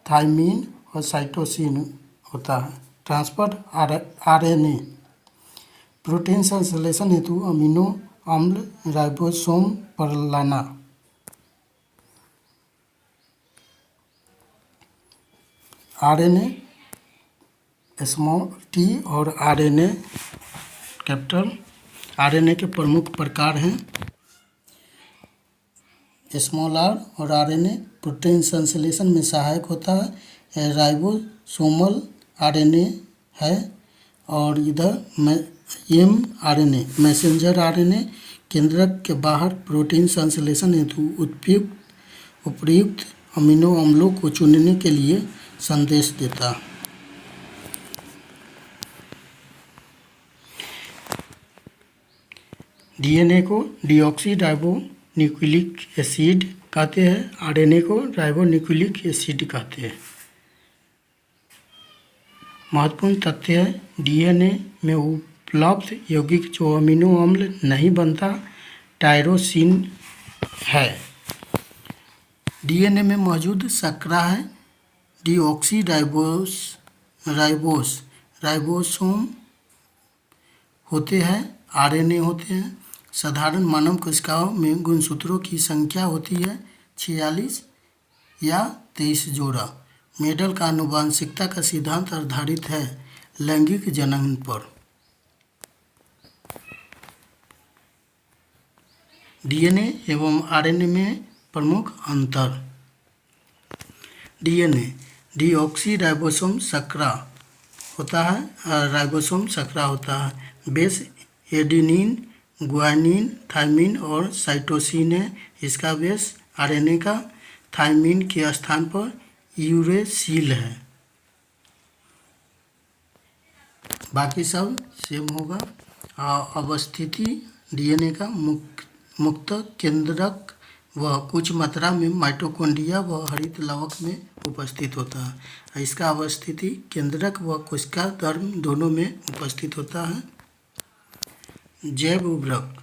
थाइमिन और साइटोसिन होता है। ट्रांसपोर्ट आरएनए प्रोटीन संश्लेषण हेतु अमीनो अम्ल राइबोसोम पर लाना। आरएनए स्मॉल टी और आरएनए कैपिटल। आरएनए के प्रमुख प्रकार हैं स्मॉल आर और आरएनए प्रोटीन संश्लेषण में सहायक होता है। राइबोसोमल आरएनए है और इधर एमआरएनए मैसेंजर आरएनए केंद्रक के बाहर प्रोटीन संश्लेषण हेतु उपयुक्त अमीनो अम्लों को चुनने के लिए संदेश देता है। डीएनए को डीऑक्सीराइबोन्यूक्लिक एसिड कहते हैं, आरएनए को राइबोन्यूक्लिक एसिड कहते हैं। महत्वपूर्ण तथ्य है डीएनए में उपलब्ध यौगिक जो अमीनो अम्ल नहीं बनता टायरोसिन है। डीएनए में मौजूद शर्करा है राइबोसोम होते हैं, आरएनए होते हैं। साधारण मानव कोशिकाओं में गुणसूत्रों की संख्या होती है 46 या 23 जोड़ा। मेडल का आनुवंशिकता का सिद्धांत आधारित है लैंगिक जनन पर। डीएनए एवं आरएनए में प्रमुख अंतर। डीएनए डीऑक्सीराइबोसोम शर्करा होता है, राइबोसोम शर्करा होता है। बेस एडेनिन, ग्वानिन, थाइमिन और साइटोसिन है। इसका बेस आरएनए का थाइमिन के स्थान पर यूरेसिल है। बाकी सब सेम होगा। अवस्थिति डीएनए का मुक्त केंद्रक वह कुछ मात्रा में माइटोकॉन्ड्रिया व हरित लवक में उपस्थित होता है। इसका अवस्थिति केंद्रक व कोशिका धर्म दोनों में उपस्थित होता है। जैव उर्वरक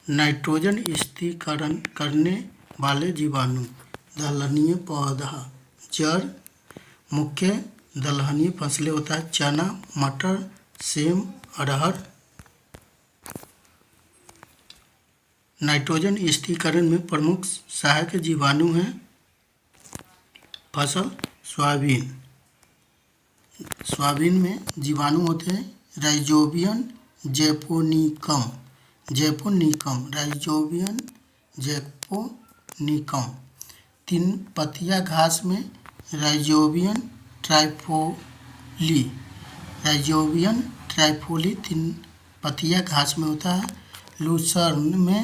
नाइट्रोजन स्थिरीकरण करने वाले जीवाणु। दलहनीय पौधा जड़ मुख्य दलहनीय फसलें होता है चना, मटर, सेम, अरहर। नाइट्रोजन स्थिरीकरण में प्रमुख सहायक जीवाणु हैं फसल सोयाबीन। सोयाबीन में जीवाणु होते हैं राइजोबियम जैपोनिकम, राइजोबियम जैपोनिकम। तीन पतिया घास में राइजोबियम ट्राइफोली तीन पतिया घास में होता है। लूसर्न में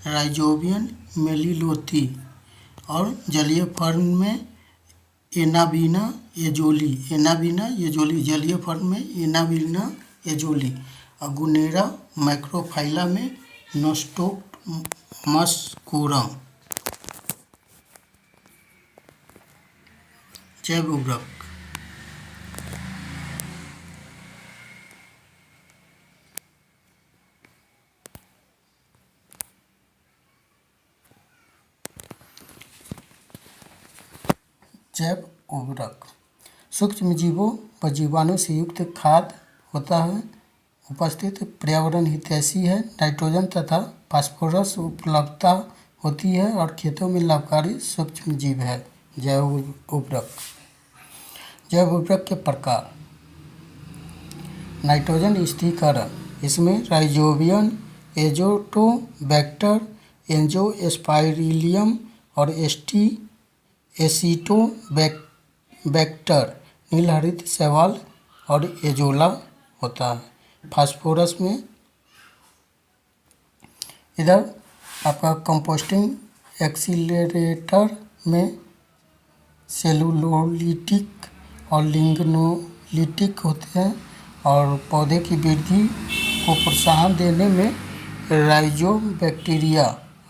राइजोबियम मेलिलोथी और जलीय फर्न में एनाबीना एजोली, जलीय फर्न में एनाबीना एजोली। अगुनेरा मैक्रोफाइला में नोस्टोमस्कोरम। जैव उर्वरक सूक्ष्मजीवों व जीवाणु से युक्त खाद्य होता है। उपस्थित पर्यावरण हितैषी है। नाइट्रोजन तथा फास्फोरस उपलब्धता होती है और खेतों में लाभकारी सूक्ष्मजीव है। जैव उर्वरक के प्रकार। नाइट्रोजन स्थिरीकरण इसमें राइजोबियम, एजोटोबैक्टर, एंजियोस्पाइरिलियम और एसिटोबैक्टर, नीलहरित शैवाल और एजोला होता है। फास्फोरस में इधर आपका कंपोस्टिंग एक्सीलरेटर में सेलुलोलिटिक और लिग्नोलिटिक होते हैं और पौधे की वृद्धि को प्रोत्साहन देने में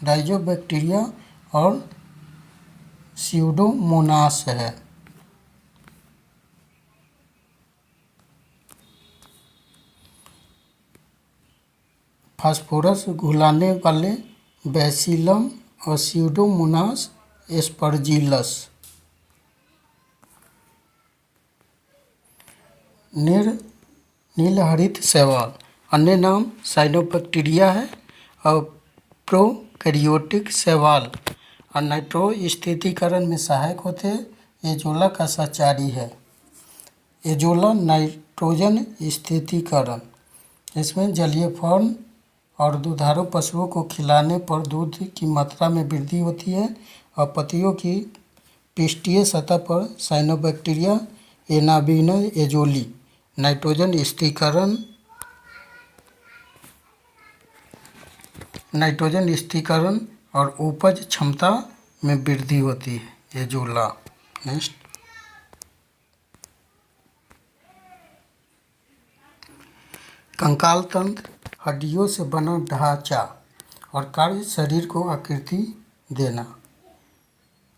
राइजोबैक्टीरिया और स्यूडोमोनास है। फास्फोरस घुलाने वाले बैसिलम और स्यूडोमोनास एस्परजिलस। नीलहरित शैवाल अन्य नाम साइनोबैक्टीरिया है और प्रोकैरियोटिक शैवाल और नाइट्रो स्थिरीकरण में सहायक होते हैं। एजोला का सहचारी है। एजोला नाइट्रोजन स्थिरीकरण, इसमें जलीय फर्न और दुधारू पशुओं को खिलाने पर दूध की मात्रा में वृद्धि होती है और पत्तियों की पृष्ठीय सतह पर साइनोबैक्टीरिया एनाबिना एजोली नाइट्रोजन स्थिरीकरण और उपज क्षमता में वृद्धि होती है। एजोला। नेक्स्ट, कंकाल तंत्र हड्डियों से बना ढांचा और कार्य शरीर को आकृति देना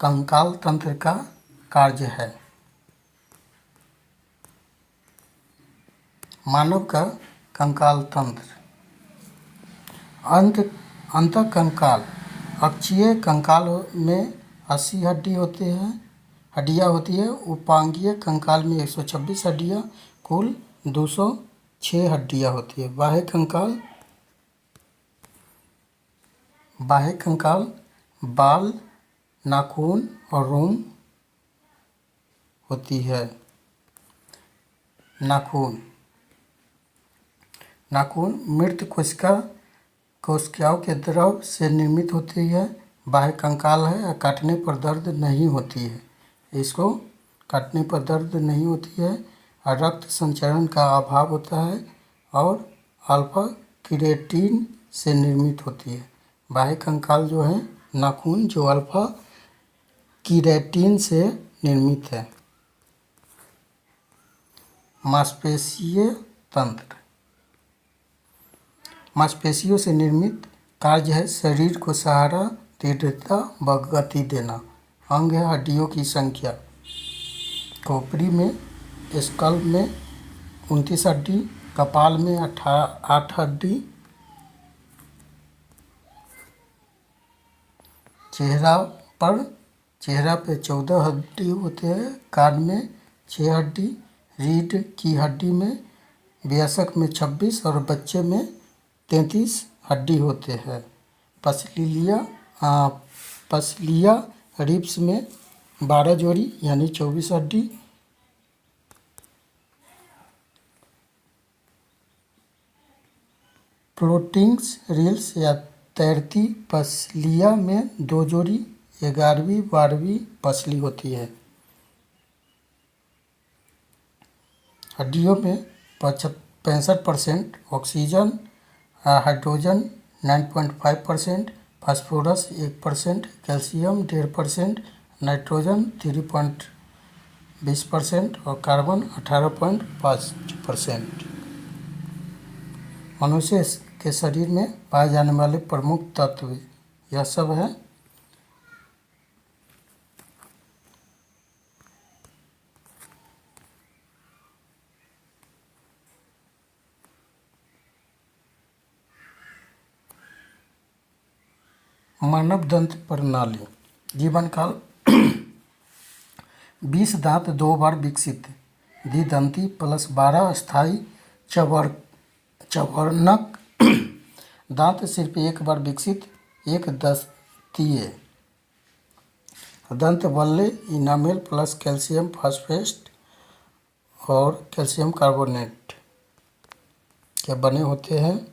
कंकाल तंत्र का कार्य है। मानव का कंकाल तंत्र अंतःकंकाल अक्षीय कंकाल में 80 हड्डियाँ होती है। उपांगीय कंकाल में 126 हड्डियाँ, कुल 206 हड्डियाँ होती है। बाह्य कंकाल बाल, नाखून और रोम होती है। नाखून मृत कोशिकाओं के द्रव से निर्मित होती है। बाह्य कंकाल है, काटने पर दर्द नहीं होती है। इसको काटने पर दर्द नहीं होती है और रक्त संचरण का अभाव होता है और अल्फा क्रिएटिन से निर्मित होती है। बाह्य कंकाल जो है नाखून, जो अल्फा क्रिएटिन से निर्मित है। मांसपेशीय तंत्र मांसपेशियों से निर्मित कार्य है शरीर को सहारा, दृढ़ता व गति देना। अंग है हड्डियों की संख्या। खोपड़ी में, स्कल्प में 29 हड्डी, कपाल में 8 हड्डी, चेहरा पे 14 हड्डी होते हैं, कान में 6 हड्डी, रीढ़ की हड्डी में, वयस्क में 26 और बच्चे में 33 हड्डी होते हैं। पसलिया रिब्स में 12 जोड़ी यानी 24 हड्डी। फ्लोटिंग्स रील्स या तैरती पसलिया में 2 जोड़ी 11वीं 12वीं पसली होती है। हड्डियों में 65% oxygen, hydrogen 9.5%, phosphorus 1%, calcium 1.5%, nitrogen 3.20% और कार्बन 18.5%। मनुष्य के शरीर में पाए जाने वाले प्रमुख तत्व यह सब है। मानव दंत प्रणाली जीवन काल 20 दांत 2 बार विकसित, द्विदंती प्लस 12 अस्थायी चवर्णक दांत सिर्फ 1 बार विकसित, एक दंतीय दंत बल्ले इनामेल प्लस कैल्शियम फास्फेट और कैल्शियम कार्बोनेट के बने होते हैं।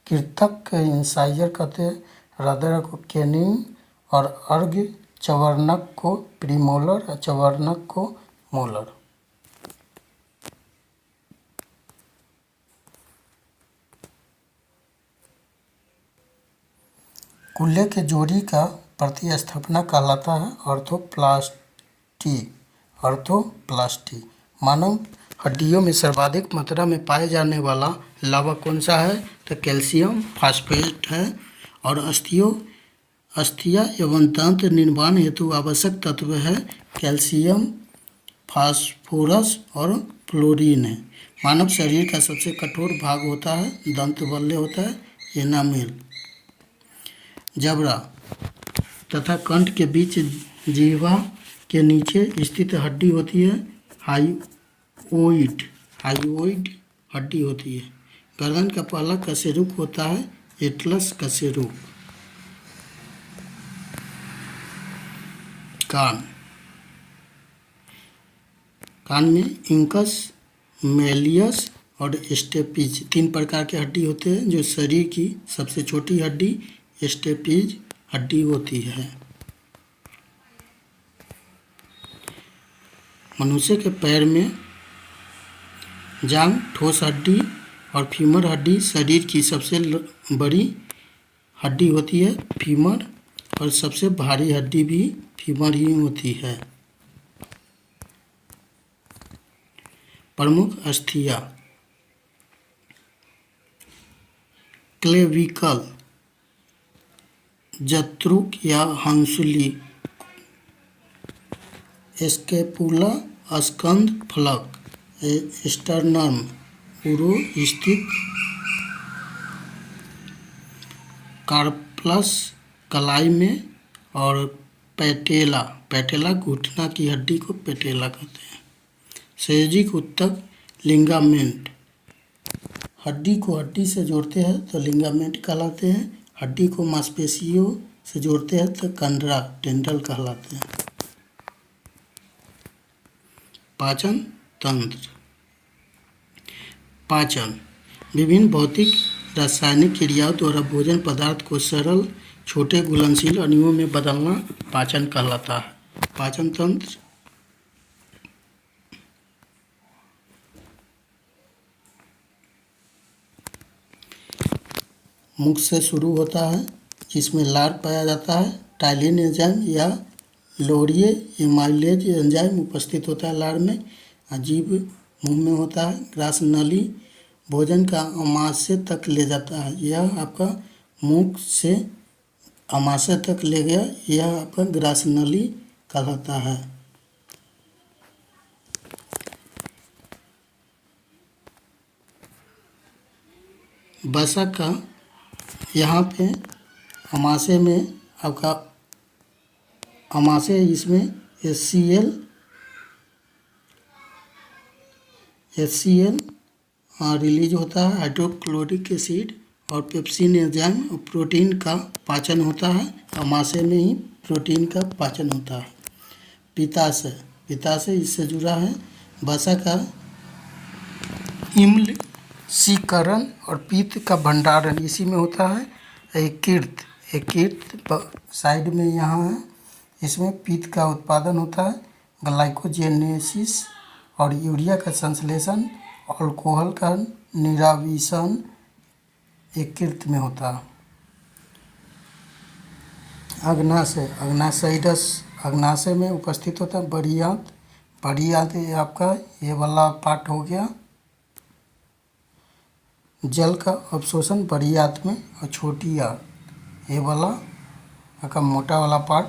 कृतक इंसाइजर कहते हैं, हृदय को कैनिंग और अर्घ चवर्णक को प्रीमोलर और चवर्णक को मोलर। कुल्ले के जोड़ी का प्रतिस्थापना कहलाता है ऑर्थोप्लास्टी। मानव हड्डियों में सर्वाधिक मात्रा में पाए जाने वाला लावा कौन सा है? तो कैल्शियम फास्फेट है। और अस्थियों अस्थियाँ एवं तंत्र निर्माण हेतु आवश्यक तत्व है कैल्शियम, फास्फोरस और फ्लोरीन है। मानव शरीर का सबसे कठोर भाग होता है दंत बल्ले होता है एनामेल। जबड़ा तथा कंठ के बीच जिह्वा के नीचे स्थित हड्डी होती है हाइओइड हड्डी होती है। गर्दन का पहला कशेरुक होता है एटलस कशेरुक। कान में इंकस, मेलियस और स्टेपिज 3 प्रकार के हड्डी होते हैं। जो शरीर की सबसे छोटी हड्डी स्टेपिज हड्डी होती है। मनुष्य के पैर में जांघ ठोस हड्डी और फीमर हड्डी शरीर की सबसे बड़ी हड्डी होती है फीमर, और सबसे भारी हड्डी भी फीमर ही होती है। प्रमुख अस्थियाँ क्लेविकल, जत्रुक या हंसुली, स्कैपुला स्कंध फलक, स्टर्नम उरो स्थित, कार्पल्स कलाई में, और पैटेला घुटना की हड्डी को पैटेला कहते हैं। संयोजिक ऊतक लिगामेंट, हड्डी को हड्डी से जोड़ते हैं तो लिगामेंट कहलाते हैं। हड्डी को मांसपेशियों से जोड़ते हैं तो कंडरा टेंडल कहलाते हैं। पाचन तंत्र। पाचन विभिन्न भौतिक रासायनिक क्रियाओं द्वारा भोजन पदार्थ को सरल छोटे घुलनशील अणुओं में बदलना पाचन कहलाता है। पाचन तंत्र मुख से शुरू होता है जिसमें लार पाया जाता है। टाइलिन एंजाइम या लोरिये एमाइलेज एंजाइम उपस्थित होता है लार में। जीभ मुंह में होता है। ग्रास नली भोजन का आमाशय तक ले जाता है। यह आपका मुख से आमाशय तक ले गया, यह आपका ग्रास नली कहलाता है। वसा का यहाँ पे आमाशय में आपका आमाशय इसमें HCl रिलीज होता है, हाइड्रोक्लोरिक एसिड और पेप्सिन एंजाइम और प्रोटीन का पाचन होता है। आमाशय में ही प्रोटीन का पाचन होता है। पित्ताशय इससे जुड़ा है। वसा का इम्लसीकरण और पित्त का भंडारण इसी में होता है। यकृत साइड में यहाँ है, इसमें पित्त का उत्पादन होता है। ग्लाइकोजेनेसिस और यूरिया का संश्लेषण, अल्कोहल का निरावीषण यकृत में होता है। अग्नाशय में उपस्थित होता है। बड़ी आंत ये आपका ये वाला पार्ट हो गया। जल का अवशोषण बड़ी आंत में, और छोटी आंत ये वाला आपका मोटा वाला पार्ट।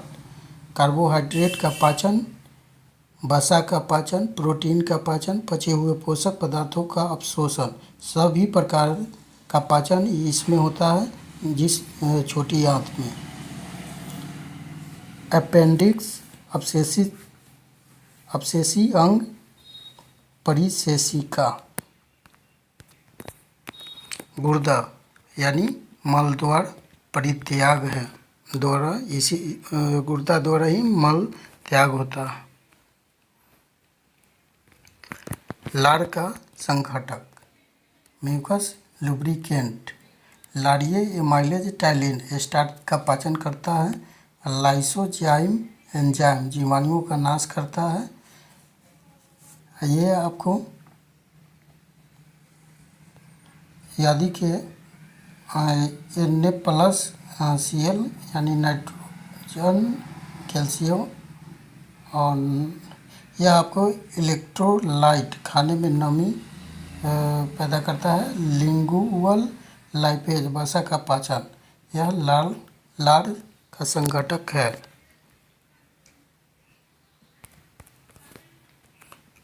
कार्बोहाइड्रेट का पाचन, वसा का पाचन, प्रोटीन का पाचन, पचे हुए पोषक पदार्थों का अवशोषण, सभी प्रकार का पाचन इसमें होता है जिस छोटी आंत में। अपेंडिक्स अपसेसी अंग, परिशेषिका। गुर्दा यानी मल द्वार परित्याग है द्वारा, इसी गुर्दा द्वारा ही मल त्याग होता है। लार का संघटक म्यूकस लुब्रिकेंट। लारिये एमाइलेज टाइलिन स्टार्च का पाचन करता है। लाइसोजाइम एंजाइम जीवाणुओं का नाश करता है। ये आपको यदि के Na+Cl यानी नाइट्रोजन कैल्शियम, और यह आपको इलेक्ट्रोलाइट खाने में नमी पैदा करता है। लिंगुअल लाइपेज वसा का पाचन, यह लार का संघटक है।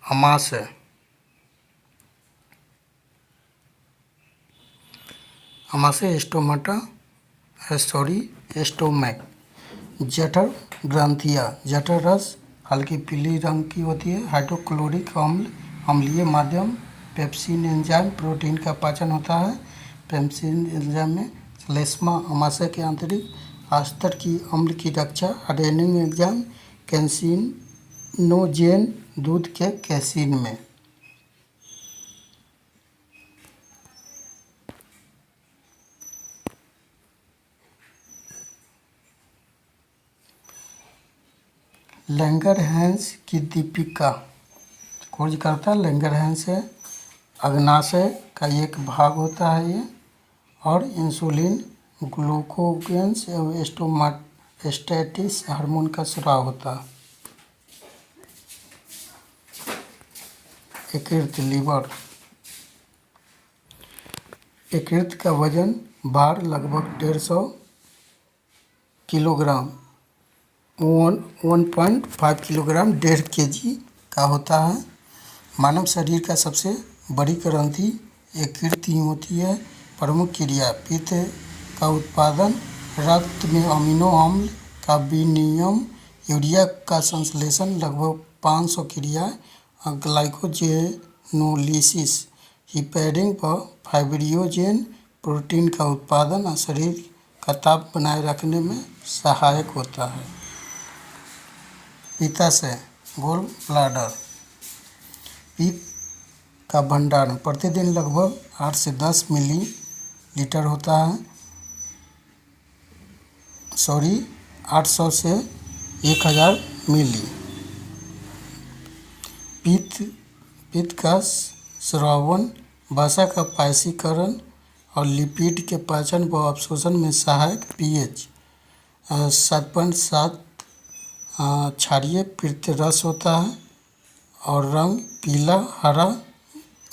अमाशय, अमाशय स्टोमाटा स्टोमैक। जठर ग्रंथियाँ, जठर रस हल्की पीली रंग की होती है। हाइड्रोक्लोरिक अम्ल, अम्लीय माध्यम। पेप्सिन एंजाइम, प्रोटीन का पाचन होता है। पेप्सिन एंजाइम में श्लेष्मा, अमाशय के आंतरिक अस्तर की अम्ल की रक्षा। अडेनिन एंजाइम, कैंसिनोजेन, दूध के कैसीन में। लैंगरहैंस की दीपिका, खोजकर्ता लैंगरहैंस है। अग्नाशय का एक भाग होता है ये, और इंसुलिन, ग्लूकोगन्स एवं स्टेटिस हार्मोन का स्राव होता है। यकृत, लीवर। यकृत का वजन भार लगभग 150 किलोग्राम, 1.5 किलोग्राम, 1.5 kg का होता है। मानव शरीर का सबसे बड़ी ग्रंथि यकृत ही होती है। प्रमुख क्रिया, पित्त का उत्पादन, रक्त में अमीनो अम्ल का विनिमय, यूरिया का संश्लेषण, लगभग 500 क्रियाएं, ग्लाइकोजेनोलिसिस, हिपेरिंग व फाइब्रिनोजेन, प्रोटीन का उत्पादन और शरीर का ताप बनाए रखने में सहायक होता है। पित्ताशय, गोल ब्लैडर। पित्त का भंडारण प्रतिदिन लगभग 8 से 10 मिलीलीटर होता है। 800 से 1000 मिली। पित्त का स्रावन, वसा का पायसीकरण और लिपिड के पाचन व अवशोषण में सहायक। पीएच 7.7 क्षारीय पित्त रस होता है और रंग पीला हरा।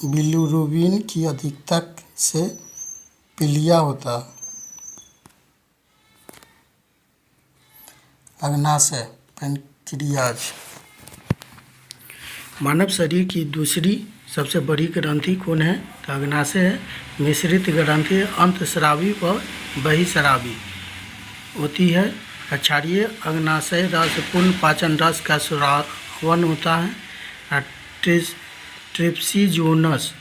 बिलिरुबिन की अधिकता से पीलिया होता है। अग्नाशय, पैनक्रियाज। मानव शरीर की दूसरी सबसे बड़ी ग्रंथि कौन है? तो अग्नाशय है। मिश्रित ग्रंथि अंतस्रावी व बहिस्रावी होती है। क्षारीय अग्नाशय रस पूर्ण पाचन रस का स्रावन होता है। ट्रिप्सिजोनस,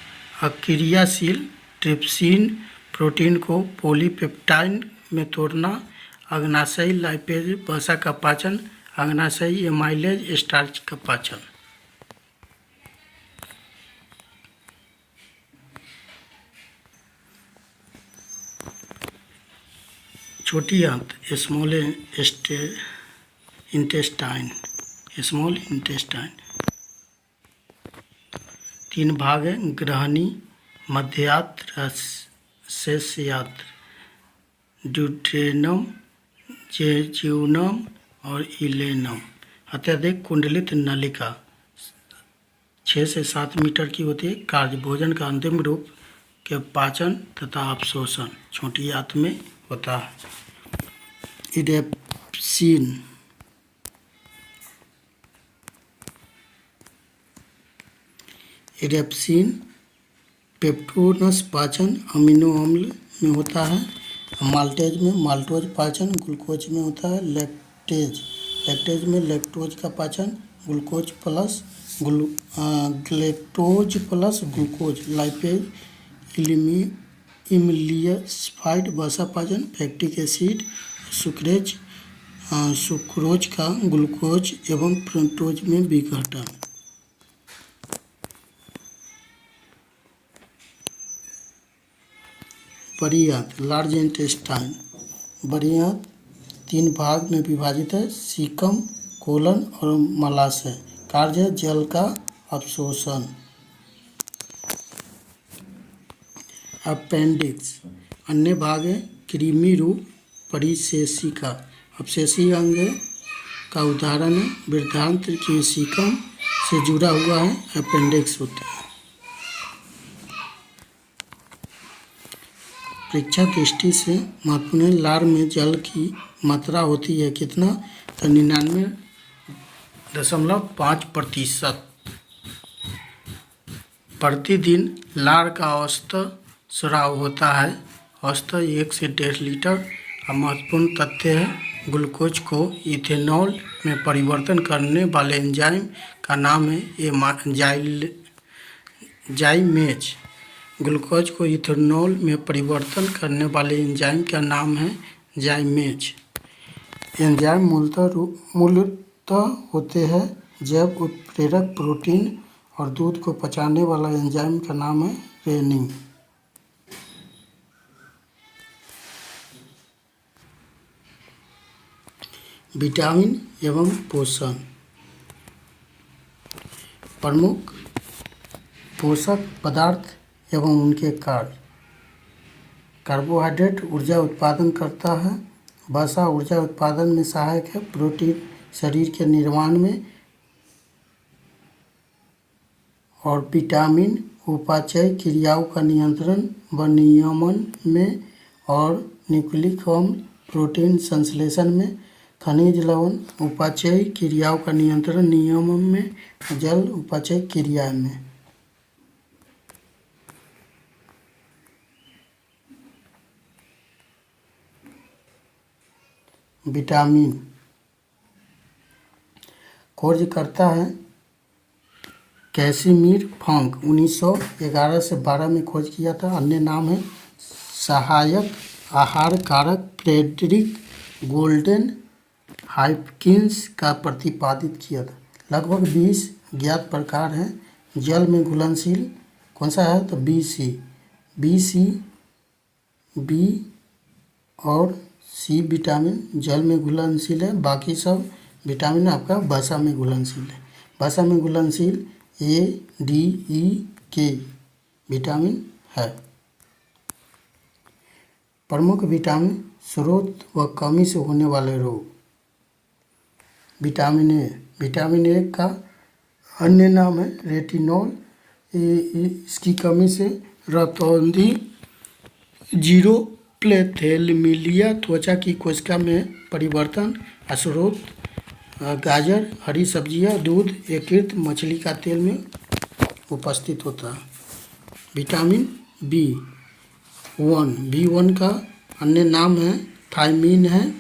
अक्रियाशील ट्रिप्सिन प्रोटीन को पॉलीपेप्टाइड में तोड़ना। अग्नाशयी लाइपेज, वसा का पाचन। अग्नाशयी एमाइलेज, स्टार्च का पाचन। छोटी आंत, स्मॉल इंटेस्टाइन, स्मॉल इंटेस्टाइन। 3 भाग हैं, ग्रहणी, मध्यात्र, शेषयात्र। ड्यूडेनम, जेजुनम और इलेनम। अत्यधिक कुंडलित नलिका 6 से 7 मीटर की होती है। कार्य, भोजन का अंतिम रूप के पाचन तथा अवशोषण छोटी आंत में होता है। इरेप्सिन, इरेप्सिन पेप्टोनस पाचन अमीनो अम्ल में होता है। माल्टेज में माल्टोज पाचन ग्लूकोज में होता है। लैक्टेज में लैक्टोज का पाचन ग्लूकोज प्लस ग्लूकोज। लाइपेज इमलियसफाइड वसा पाचन। फैक्टिक एसिड सुक्रोज का ग्लूकोज एवं फ्रक्टोज में विघटन। बड़ी आंत, लार्ज इंटेस्टाइन। बड़ी आंत 3 भाग में विभाजित है, सीकम, कोलन और मलाशय। कार्य, जल का अवशोषण। अपेंडिक्स, अन्य भाग है, कृमि रूप परिशेषिका। अपशेषी अंग का उदाहरण है, वृद्धांत्र की सीकम से जुड़ा हुआ है, अपेंडिक्स होता है। परीक्षा दृष्टि से महत्वपूर्ण, लार में जल की मात्रा होती है कितना, तो 99.5%। प्रतिदिन लार का औसत स्राव होता है, औसत 1 से 1.5 लीटर। महत्वपूर्ण तथ्य है, ग्लूकोज को इथेनॉल में परिवर्तन करने वाले एंजाइम का नाम है जाइमेज। ग्लूकोज को इथेनॉल में परिवर्तन करने वाले एंजाइम का नाम है जाइमेज। एंजाइम मूलतः होते हैं जैव उत्प्रेरक प्रोटीन, और दूध को पचाने वाला एंजाइम का नाम है रेनिन। विटामिन एवं पोषण। प्रमुख पोषक पदार्थ एवं उनके कार्य। कार्बोहाइड्रेट ऊर्जा उत्पादन करता है, वसा ऊर्जा उत्पादन में सहायक है, प्रोटीन शरीर के निर्माण में, और विटामिन उपापचय क्रियाओं का नियंत्रण व नियमन में, और न्यूक्लिक अम्ल प्रोटीन संश्लेषण में, खनिज लवण उपापचय क्रियाओं का नियंत्रण नियमन में, जल उपापचय क्रिया में। विटामिन खोज करता है कैसिमिर फंक, 1911 से 12 में खोज किया था। अन्य नाम है सहायक आहार कारक, फ्रेडरिक गोल्डन हाइपकिंस का प्रतिपादित किया था। लगभग 20 ज्ञात प्रकार हैं। जल में घुलनशील कौन सा है, तो बी और सी विटामिन जल में घुलनशील है। बाकी सब विटामिन आपका वसा में घुलनशील है। वसा में घुलनशील A, D, E, K vitamin है। प्रमुख विटामिन स्रोत व कमी से होने वाले रोग। विटामिन ए का अन्य नाम है रेटिनॉल। इसकी कमी से रतौंधी, जीरोप्लेथेलमिलिया, त्वचा की कोशिका में परिवर्तन। स्रोत गाजर, हरी सब्जियां, दूध, यकृत, मछली का तेल में उपस्थित होता है। विटामिन B1 का अन्य नाम है थायमीन है।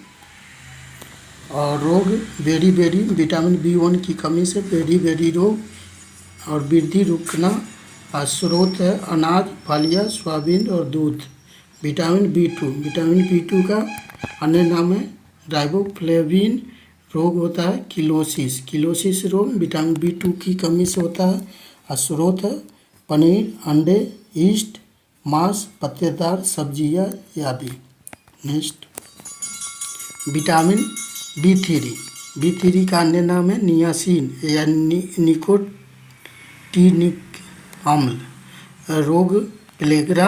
और रोग बेरी विटामिन B1 की कमी से बेरी रोग और वृद्धि रुकना। स्रोत है अनाज, फलियां, सोयाबीन और दूध। विटामिन B2 का अन्य नाम है राइबोफ्लेविन। रोग होता है किलोसिस रोग विटामिन B2 की कमी से होता है। स्रोत है पनीर, अंडे, यीस्ट, मांस, पत्तेदार सब्जियां आदि। नेक्स्ट विटामिन B3 का अन्य नाम है नियासिन या निकोटीनिक अम्ल। रोग प्लेग्रा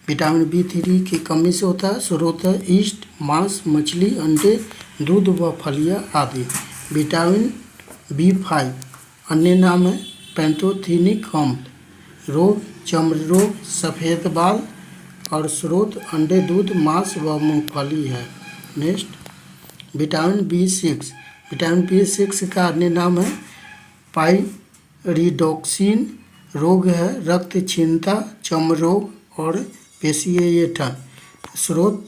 विटामिन B3 की कमी से होता है। स्रोत है यीस्ट, मांस, मछली, अंडे, दूध व फलियां आदि। विटामिन B5 अन्य नाम है पैंथोथेनिक अम्ल। रोग चर्म रोग, सफ़ेद बाल, और स्रोत अंडे, दूध, मांस व मूंगफली है। नेक्स्ट विटामिन B6 का अन्य नाम है पाइरिडॉक्सिन। रोग है रक्त क्षीणता, चर्म रोग और पेशियेठन। स्रोत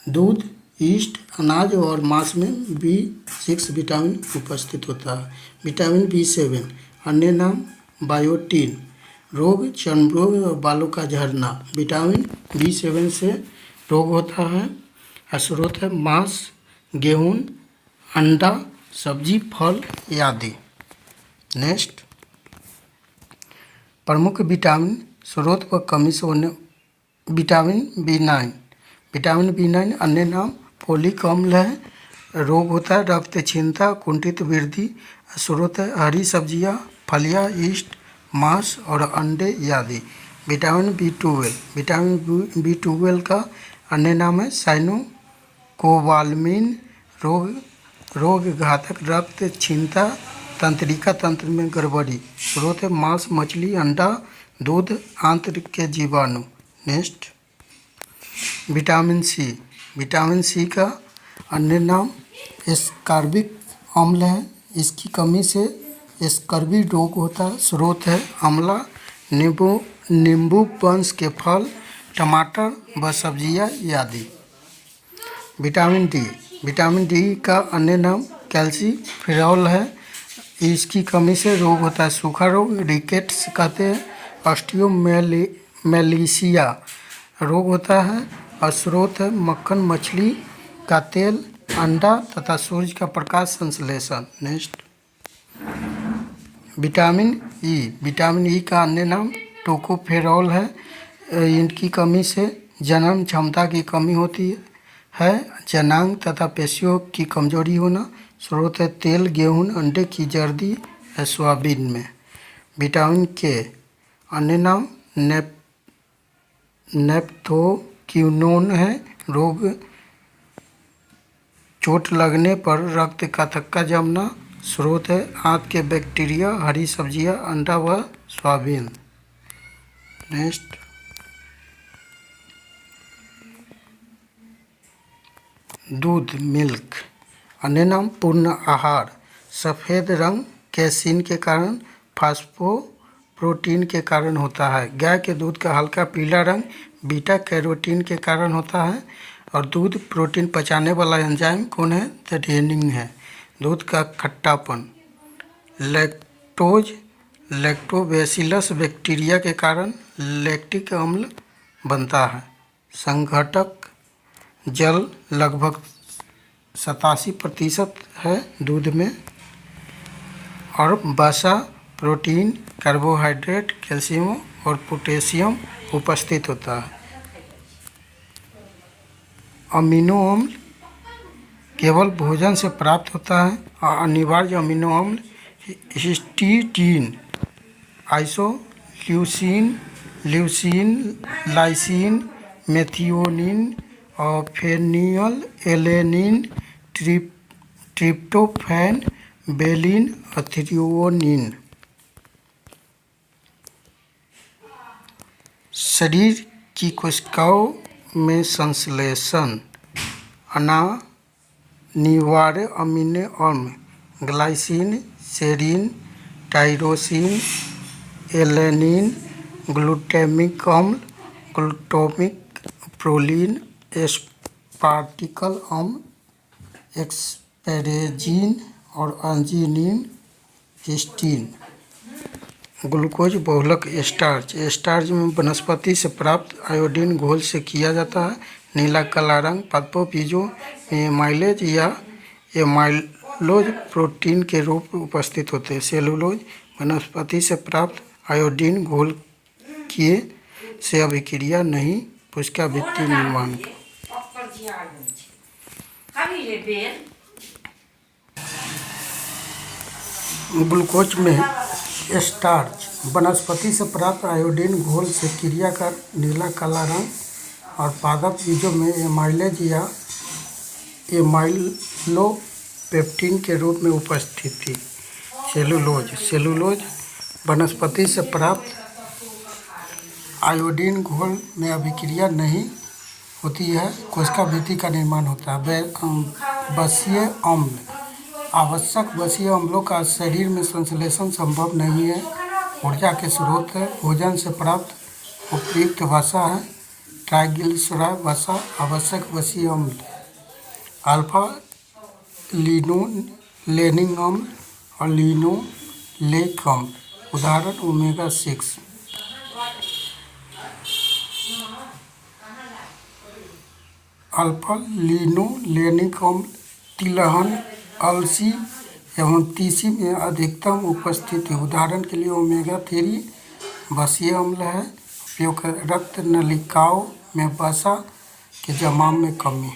दूध, यीस्ट, अनाज और मांस में B6 विटामिन उपस्थित होता है। विटामिन B7 अन्य नाम बायोटीन। रोग चर्म रोग और बालों का झड़ना। विटामिन B7 से रोग होता है। स्रोत है मांस, गेहूँ, अंडा, सब्जी, फल आदि। नेक्स्ट प्रमुख विटामिन स्रोत व कमी से होने। विटामिन B9 अन्य नाम फोलिक अम्ल है। रोग होता है रक्त क्षीणता, कुंठित वृद्धि। स्रोत है हरी सब्जियां, फलियां, यीस्ट, मांस और अंडे आदि। विटामिन B12 का अन्य नाम है साइनोकोबालमिन। रोग घातक रक्त क्षीणता, तंत्रिका तंत्र में गड़बड़ी। स्रोत है मांस, मछली, अंडा, दूध, आंत्र के जीवाणु। नेक्स्ट विटामिन सी का अन्य नाम एस्कॉर्बिक अम्ल है। इसकी कमी से स्कर्वी रोग होता है। स्रोत है आंवला, नींबू वंश के फल, टमाटर व सब्जियां आदि। विटामिन डी का अन्य नाम कैल्सीफेरॉल है। इसकी कमी से रोग होता है। सूखा रोग रिकेट्स कहते हैं। ऑस्टियोमेलेशिया रोग होता है। और स्रोत है मक्खन, मछली का तेल, अंडा तथा सूरज का प्रकाश संश्लेषण। नेक्स्ट विटामिन ई का अन्य नाम टोकोफेरॉल है। इनकी कमी से जनन क्षमता की कमी होती है। जनांग तथा पेशियों की कमजोरी होना। स्रोत है तेल, गेहूं, अंडे की जर्दी, सोयाबीन में। विटामिन के अन्य नाम नेप्थोक्विनोन है। रोग चोट लगने पर रक्त का थक्का जमना। स्रोत है आंत के बैक्टीरिया, हरी सब्जियां, अंडा व सोयाबीन। नेक्स्ट दूध, मिल्क। अन्य नाम पूर्ण आहार। सफ़ेद रंग कैसीन के कारण, फास्फोप्रोटीन के कारण होता है। गाय के दूध का हल्का पीला रंग बीटा कैरोटीन के कारण होता है। और दूध प्रोटीन पचाने वाला एंजाइम कौन है? रेनिन है। दूध का खट्टापन लैक्टोबैसिलस बैक्टीरिया के कारण लैक्टिक अम्ल बनता है। संघटक जल लगभग 87% है दूध में। और वसा, प्रोटीन, कार्बोहाइड्रेट, कैल्शियम और पोटेशियम उपस्थित होता है। अमीनो अम्ल केवल भोजन से प्राप्त होता है। अनिवार्य अमीनो अम्ल histidine, isoleucine, leucine, lysine, methionine और फेनिल एलेनिन, ट्रिप्टोफैन, वेलिन और थ्रियोनिन। शरीर की कोशिकाओं में संश्लेषण अनिवार्य अमीनो अम्ल glycine, serine, tyrosine, alanine, glutamic अम्ल, ग्लूटामिक, प्रोलीन, एस्पार्टिक अम्ल, एस्पैरेजिन और अर्जिनिन, हिस्टीन। ग्लूकोज बहुलक स्टार्च में वनस्पति से प्राप्त आयोडीन घोल से किया जाता है। नीला काला रंग पादपों बीजों में एमाइलेज या एमाइलोज प्रोटीन के रूप में उपस्थित होते हैं। सेलुलोज वनस्पति से प्राप्त आयोडीन घोल किए से अभिक्रिया नहीं पुष्पावृत्ति निर्माण। ग्लूकोज में स्टार्च वनस्पति से प्राप्त आयोडीन घोल से क्रिया कर नीला काला रंग और पादप बीजों में एमाइलेज या एमाइलोपेक्टिन के रूप में उपस्थित थी। सेलुलोज वनस्पति से प्राप्त आयोडीन घोल में अभिक्रिया नहीं होती है, कोशिकावृत्ति का निर्माण होता है। वसीय अम्ल आवश्यक वसीय अम्लों का शरीर में संश्लेषण संभव नहीं है। ऊर्जा के स्रोत है। भोजन से प्राप्त उपयुक्त वसा है। ट्राइग्लिसराइड वसा आवश्यक वसीय अम्ल। अल्फा लिनोलेनिक अम्ल और लिनोलेइक अम्ल। उदाहरण ओमेगा 6। अल्फा लिनोलेनिक अम्ल तिलहन, अलसी एवं तीसी में अधिकतम उपस्थित है। उदाहरण के लिए ओमेगा 3 वसीय अम्ल है। उपयोग रक्त नलिकाओं में वसा के जमाव में कमी।